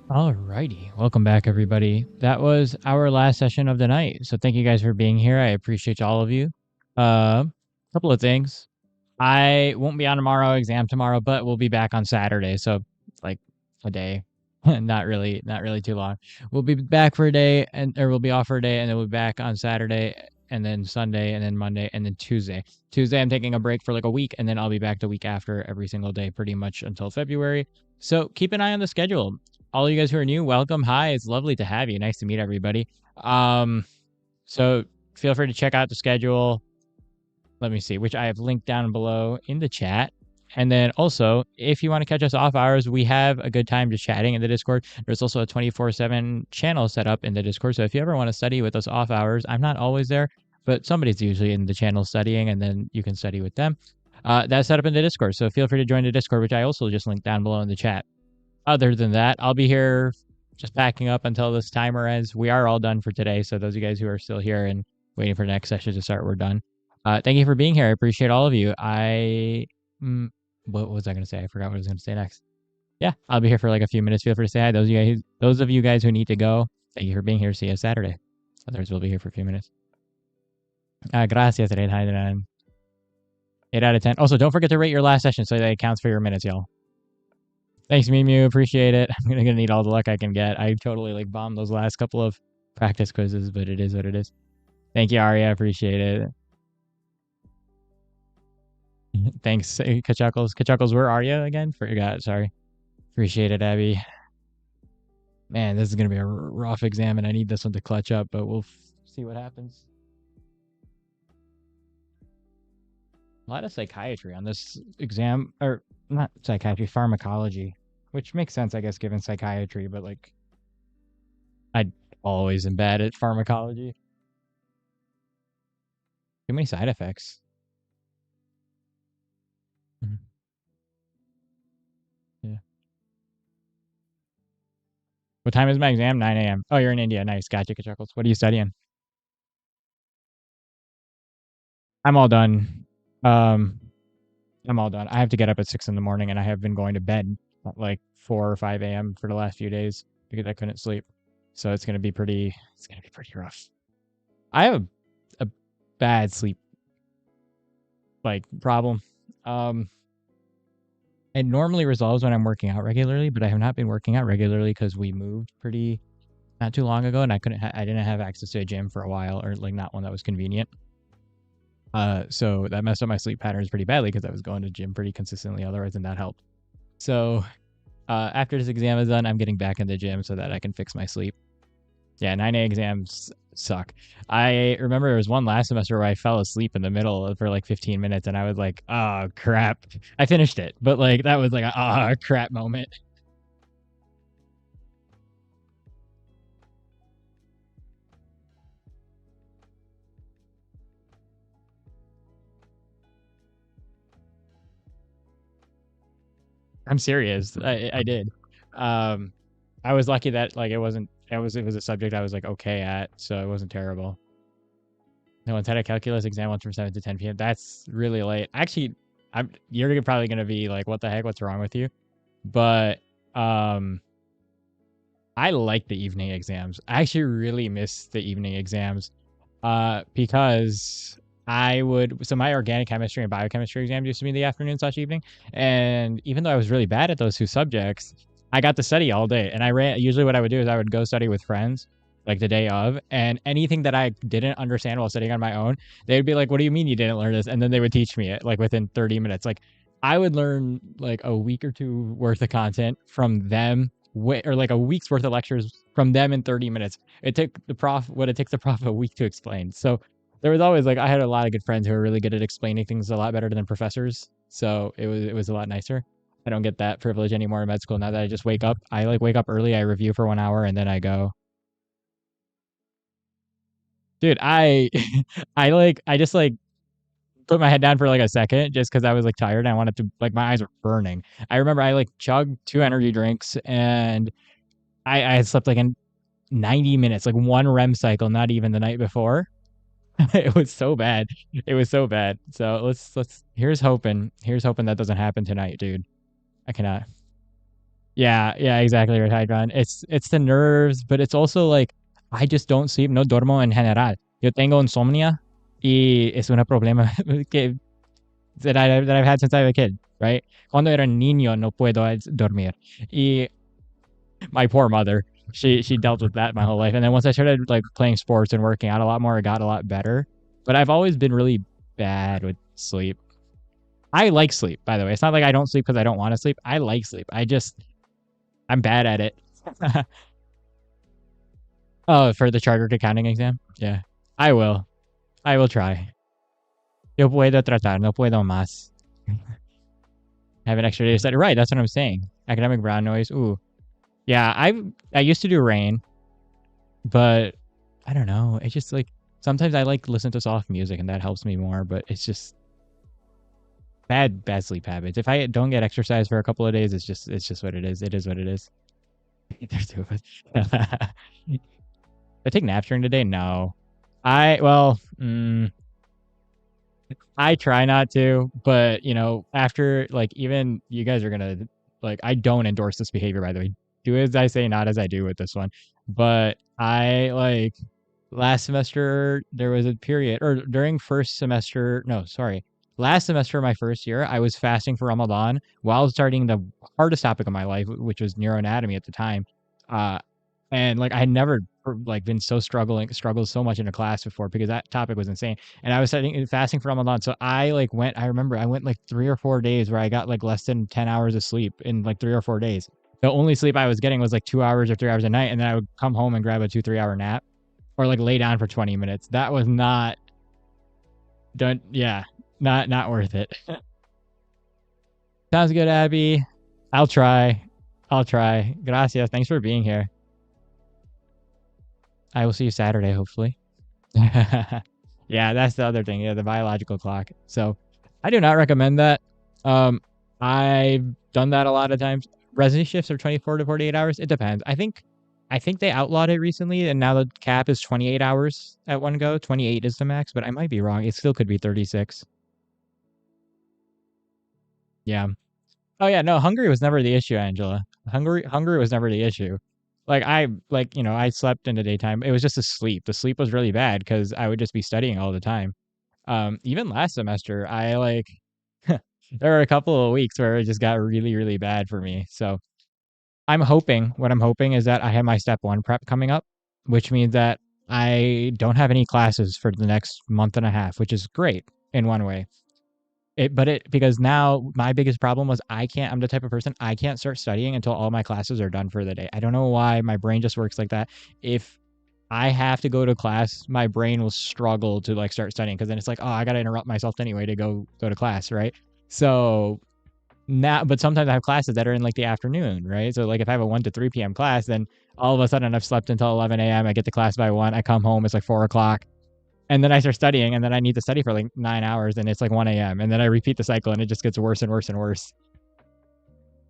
Alrighty, welcome back, everybody. That was our last session of the night. So thank you guys for being here. I appreciate all of you. Couple of things. I won't be on tomorrow, exam tomorrow, but we'll be back on Saturday. So it's like a day, not really too long. We'll be back for a day, or we'll be off for a day, and then we'll be back on Saturday, and then Sunday, and then Monday, and then Tuesday. Tuesday, I'm taking a break for like a week, and then I'll be back the week after every single day, pretty much until February. So keep an eye on the schedule. All you guys who are new, welcome. Hi, it's lovely to have you. Nice to meet everybody. So feel free to check out the schedule. Let me see, which I have linked down below in the chat. And then also, if you want to catch us off hours, we have a good time just chatting in the Discord. There's also a 24/7 channel set up in the Discord. So if you ever want to study with us off hours, I'm not always there, but somebody's usually in the channel studying, and then you can study with them. That's set up in the Discord. So feel free to join the Discord, which I also just linked down below in the chat. Other than that, I'll be here just packing up until this timer ends. We are all done for today. So those of you guys who are still here and waiting for the next session to start, we're done. Thank you for being here. I appreciate all of you. What was I going to say? I forgot what I was going to say next. Yeah, I'll be here for like a few minutes. Feel free to say hi. Those of you guys who need to go, thank you for being here. See you Saturday. Others will be here for a few minutes. Gracias, Red Hydran. 8 out of 10. Also, don't forget to rate your last session so that it counts for your minutes, y'all. Thanks, Mimu. Appreciate it. I'm gonna need all the luck I can get. I totally like bombed those last couple of practice quizzes, but it is what it is. Thank you, Arya. Appreciate it. Thanks, Kachuckles. Kachuckles, where are you again? Forgot. Sorry. Appreciate it, Abby. Man, this is gonna be a rough exam, and I need this one to clutch up, but we'll see what happens. A lot of psychiatry on this exam, or not psychiatry, pharmacology, which makes sense, I guess, given psychiatry, but like, I always am bad at pharmacology. Too many side effects. Yeah. What time is my exam? 9 a.m. Oh, you're in India. Nice. Gotcha, Kachuckles. What are you studying? I'm all done. I'm all done. I have to get up at 6 in the morning, and I have been going to bed at like 4 or 5 a.m. for the last few days because I couldn't sleep. So it's gonna be pretty rough. I have a bad sleep like problem. It normally resolves when I'm working out regularly, but I have not been working out regularly because we moved not too long ago, and I didn't have access to a gym for a while, or like not one that was convenient. So that messed up my sleep patterns pretty badly because I was going to gym pretty consistently otherwise, and that helped. So after this exam is done, I'm getting back in the gym so that I can fix my sleep. Yeah, 9A exams suck. I remember there was one last semester where I fell asleep in the middle for like 15 minutes, and I was like, oh, crap. I finished it, but like that was like a crap moment. I'm serious. I did. I was lucky that like it was a subject I was like okay at, so it wasn't terrible. No one's had a calculus exam once from 7 to 10 p.m. That's really late. Actually, you're probably gonna be like, what the heck? What's wrong with you? But I like the evening exams. I actually really miss the evening exams because so my organic chemistry and biochemistry exams used to be in the afternoon/evening, and even though I was really bad at those two subjects, I got to study all day. And usually what I would do is I would go study with friends like the day of, and anything that I didn't understand while studying on my own, they would be like, what do you mean you didn't learn this? And then they would teach me it like within 30 minutes. Like I would learn like a week or two worth of content from them, or like a week's worth of lectures from them in 30 minutes. It took the prof a week to explain. So there was always like, I had a lot of good friends who were really good at explaining things a lot better than professors. So it was a lot nicer. I don't get that privilege anymore in med school now that I just wake up. I like wake up early, I review for 1 hour, and then I go. Dude, I just like put my head down for like a second just because I was like tired and I wanted to, like, my eyes were burning. I remember I like chugged 2 energy drinks, and I had slept like in 90 minutes, like one REM cycle, not even the night before. It was so bad. It was so bad. So let's here's hoping. Here's hoping that doesn't happen tonight, dude. I cannot. Yeah, yeah, exactly right, Hydron. It's the nerves, but it's also like I just don't sleep, no duermo en general. Yo tengo insomnia y es un problema que that I've had since I was a kid, right? Cuando era niño no puedo dormir. Y my poor mother, she dealt with that my whole life. And then once I started like playing sports and working out a lot more, it got a lot better. But I've always been really bad with sleep. I like sleep, by the way. It's not like I don't sleep because I don't want to sleep. I like sleep. I'm bad at it. Oh, for the chartered accounting exam? Yeah. I will. I will try. Yo puedo tratar, no puedo más. Have an extra day to study. Right, that's what I'm saying. Academic brown noise. Ooh. Yeah, I used to do rain, but I don't know. It's just like sometimes I like listen to soft music and that helps me more, but it's just bad sleep habits. If I don't get exercise for a couple of days, it's just what it is. It is what it is. There's two of us. I take naps during the day? No. Well, I try not to, but after like even you guys are gonna like I don't endorse this behavior by the way. Do as I say, not as I do with this one. But I like last semester there was a period or during first semester, no, sorry. Last semester of my first year, I was fasting for Ramadan while starting the hardest topic of my life, which was neuroanatomy at the time. Uh and like I had never like been so struggled so much in a class before because that topic was insane. And I was studying fasting for Ramadan. So I like went, I remember I went like 3 or 4 days where I got like less than 10 hours of sleep in like 3 or 4 days. The only sleep I was getting was like 2 hours or 3 hours a night. And then I would come home and grab a 2, 3 hour nap or like lay down for 20 minutes. That was not done. Yeah. Not worth it. Sounds good, Abby. I'll try. I'll try. Gracias. Thanks for being here. I will see you Saturday, hopefully. Yeah, that's the other thing. Yeah, the biological clock. So I do not recommend that. I've done that a lot of times. Residency shifts are 24 to 48 hours. It depends. I think they outlawed it recently, and now the cap is 28 hours at one go. 28 is the max, but I might be wrong. It still could be 36. Yeah. Oh yeah, no, Hungary was never the issue, Angela. Hungary was never the issue. I slept in the daytime. It was just the sleep. The sleep was really bad because I would just be studying all the time. Even last semester, I like there were a couple of weeks where it just got really, really bad for me. So what I'm hoping is that I have my step one prep coming up, which means that I don't have any classes for the next month and a half, which is great in one way. Because now my biggest problem was I'm the type of person I can't start studying until all my classes are done for the day. I don't know why my brain just works like that. If I have to go to class, my brain will struggle to like start studying because then it's like, oh, I gotta interrupt myself anyway to go to class, right? So now, but sometimes I have classes that are in like the afternoon, right? So like if I have a 1 to 3 p.m. class, then all of a sudden I've slept until 11 a.m. I get to class by 1. I come home, it's like 4 o'clock. And then I start studying, and then I need to study for like 9 hours, and it's like 1 a.m. And then I repeat the cycle, and it just gets worse and worse and worse.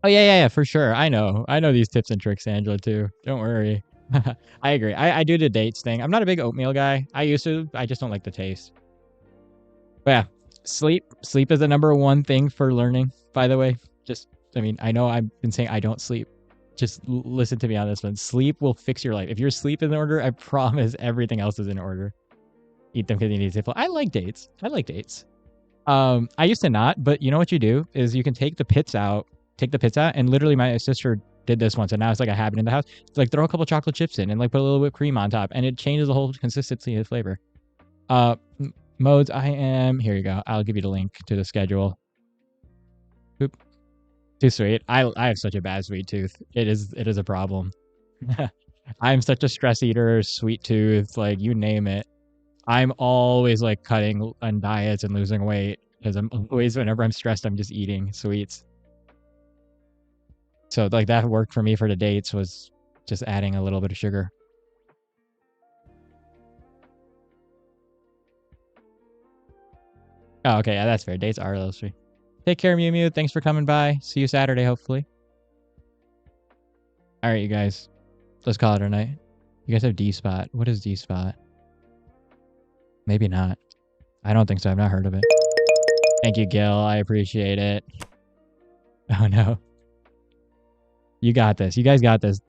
Oh yeah, for sure. I know these tips and tricks, Angela, too. Don't worry. I agree. I do the dates thing. I'm not a big oatmeal guy. I used to. I just don't like the taste. But yeah, sleep is the number one thing for learning. By the way, I mean, I know I've been saying I don't sleep. Just listen to me on this one. Sleep will fix your life. If your sleep is in order, I promise everything else is in order. Eat them because you need to. I like dates. I like dates. I used to not, but you know what you do is you can take the pits out, and literally my sister did this once, and now it's like a habit in the house. It's like throw a couple chocolate chips in and like put a little whipped cream on top, and it changes the whole consistency of the flavor. Modes. Here you go. I'll give you the link to the schedule. Oop, too sweet. I have such a bad sweet tooth. It is a problem. I'm such a stress eater, sweet tooth, like you name it. I'm always like cutting on diets and losing weight because I'm always, whenever I'm stressed, I'm just eating sweets. So like that worked for me for the dates was just adding a little bit of sugar. Oh, okay. Yeah, that's fair. Dates are a little sweet. Take care, Mew Mew. Thanks for coming by. See you Saturday, hopefully. All right, you guys. Let's call it a night. You guys have D spot. What is D spot? Maybe not. I don't think so. I've not heard of it. Thank you, Gil. I appreciate it. Oh no. You got this. You guys got this.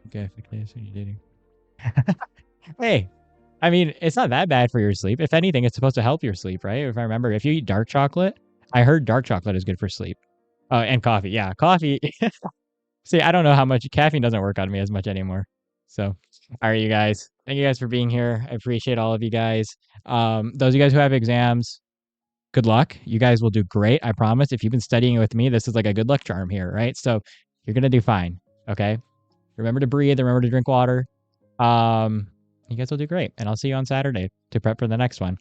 Okay, dating. Hey, I mean, it's not that bad for your sleep. If anything, it's supposed to help your sleep, right? If I remember, if you eat dark chocolate, I heard dark chocolate is good for sleep. Oh, and coffee. Yeah, coffee. See, I don't know how much caffeine doesn't work on me as much anymore. So, all right, you guys. Thank you guys for being here. I appreciate all of you guys. Those of you guys who have exams, good luck. You guys will do great. I promise. If you've been studying with me, this is like a good luck charm here, right? So, you're gonna do fine. Okay. Remember to breathe. Remember to drink water. Um, you guys will do great. And I'll see you on Saturday to prep for the next one.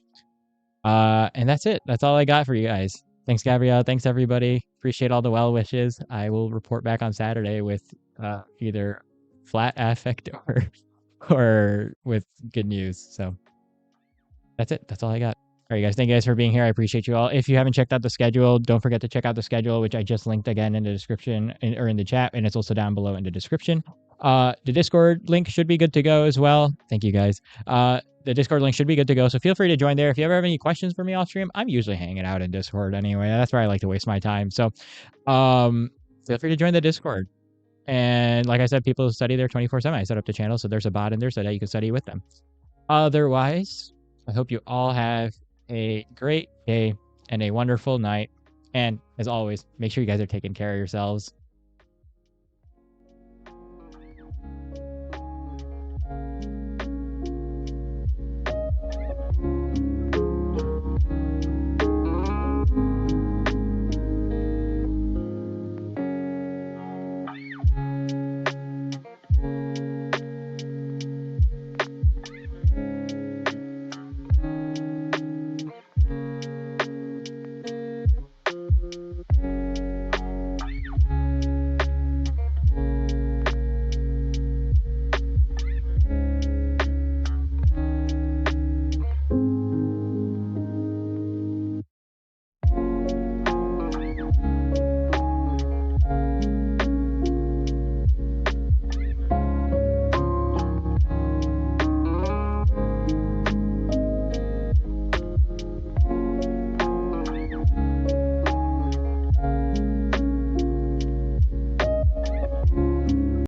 And that's it. That's all I got for you guys. Thanks, Gabrielle. Thanks, everybody. Appreciate all the well wishes. I will report back on Saturday with either flat affect or with good news. So that's it. That's all I got. All right, guys. Thank you guys for being here. I appreciate you all. If you haven't checked out the schedule, don't forget to check out the schedule, which I just linked again in the description or in the chat, and it's also down below in the description. The Discord link should be good to go as well. Thank you, guys. The Discord link should be good to go, so feel free to join there. If you ever have any questions for me off stream, I'm usually hanging out in Discord anyway. That's where I like to waste my time. So, feel free to join the Discord. And like I said, people study there 24/7. I set up the channel, so there's a bot in there so that you can study with them. Otherwise, I hope you all have a great day and a wonderful night. And as always, make sure you guys are taking care of yourselves.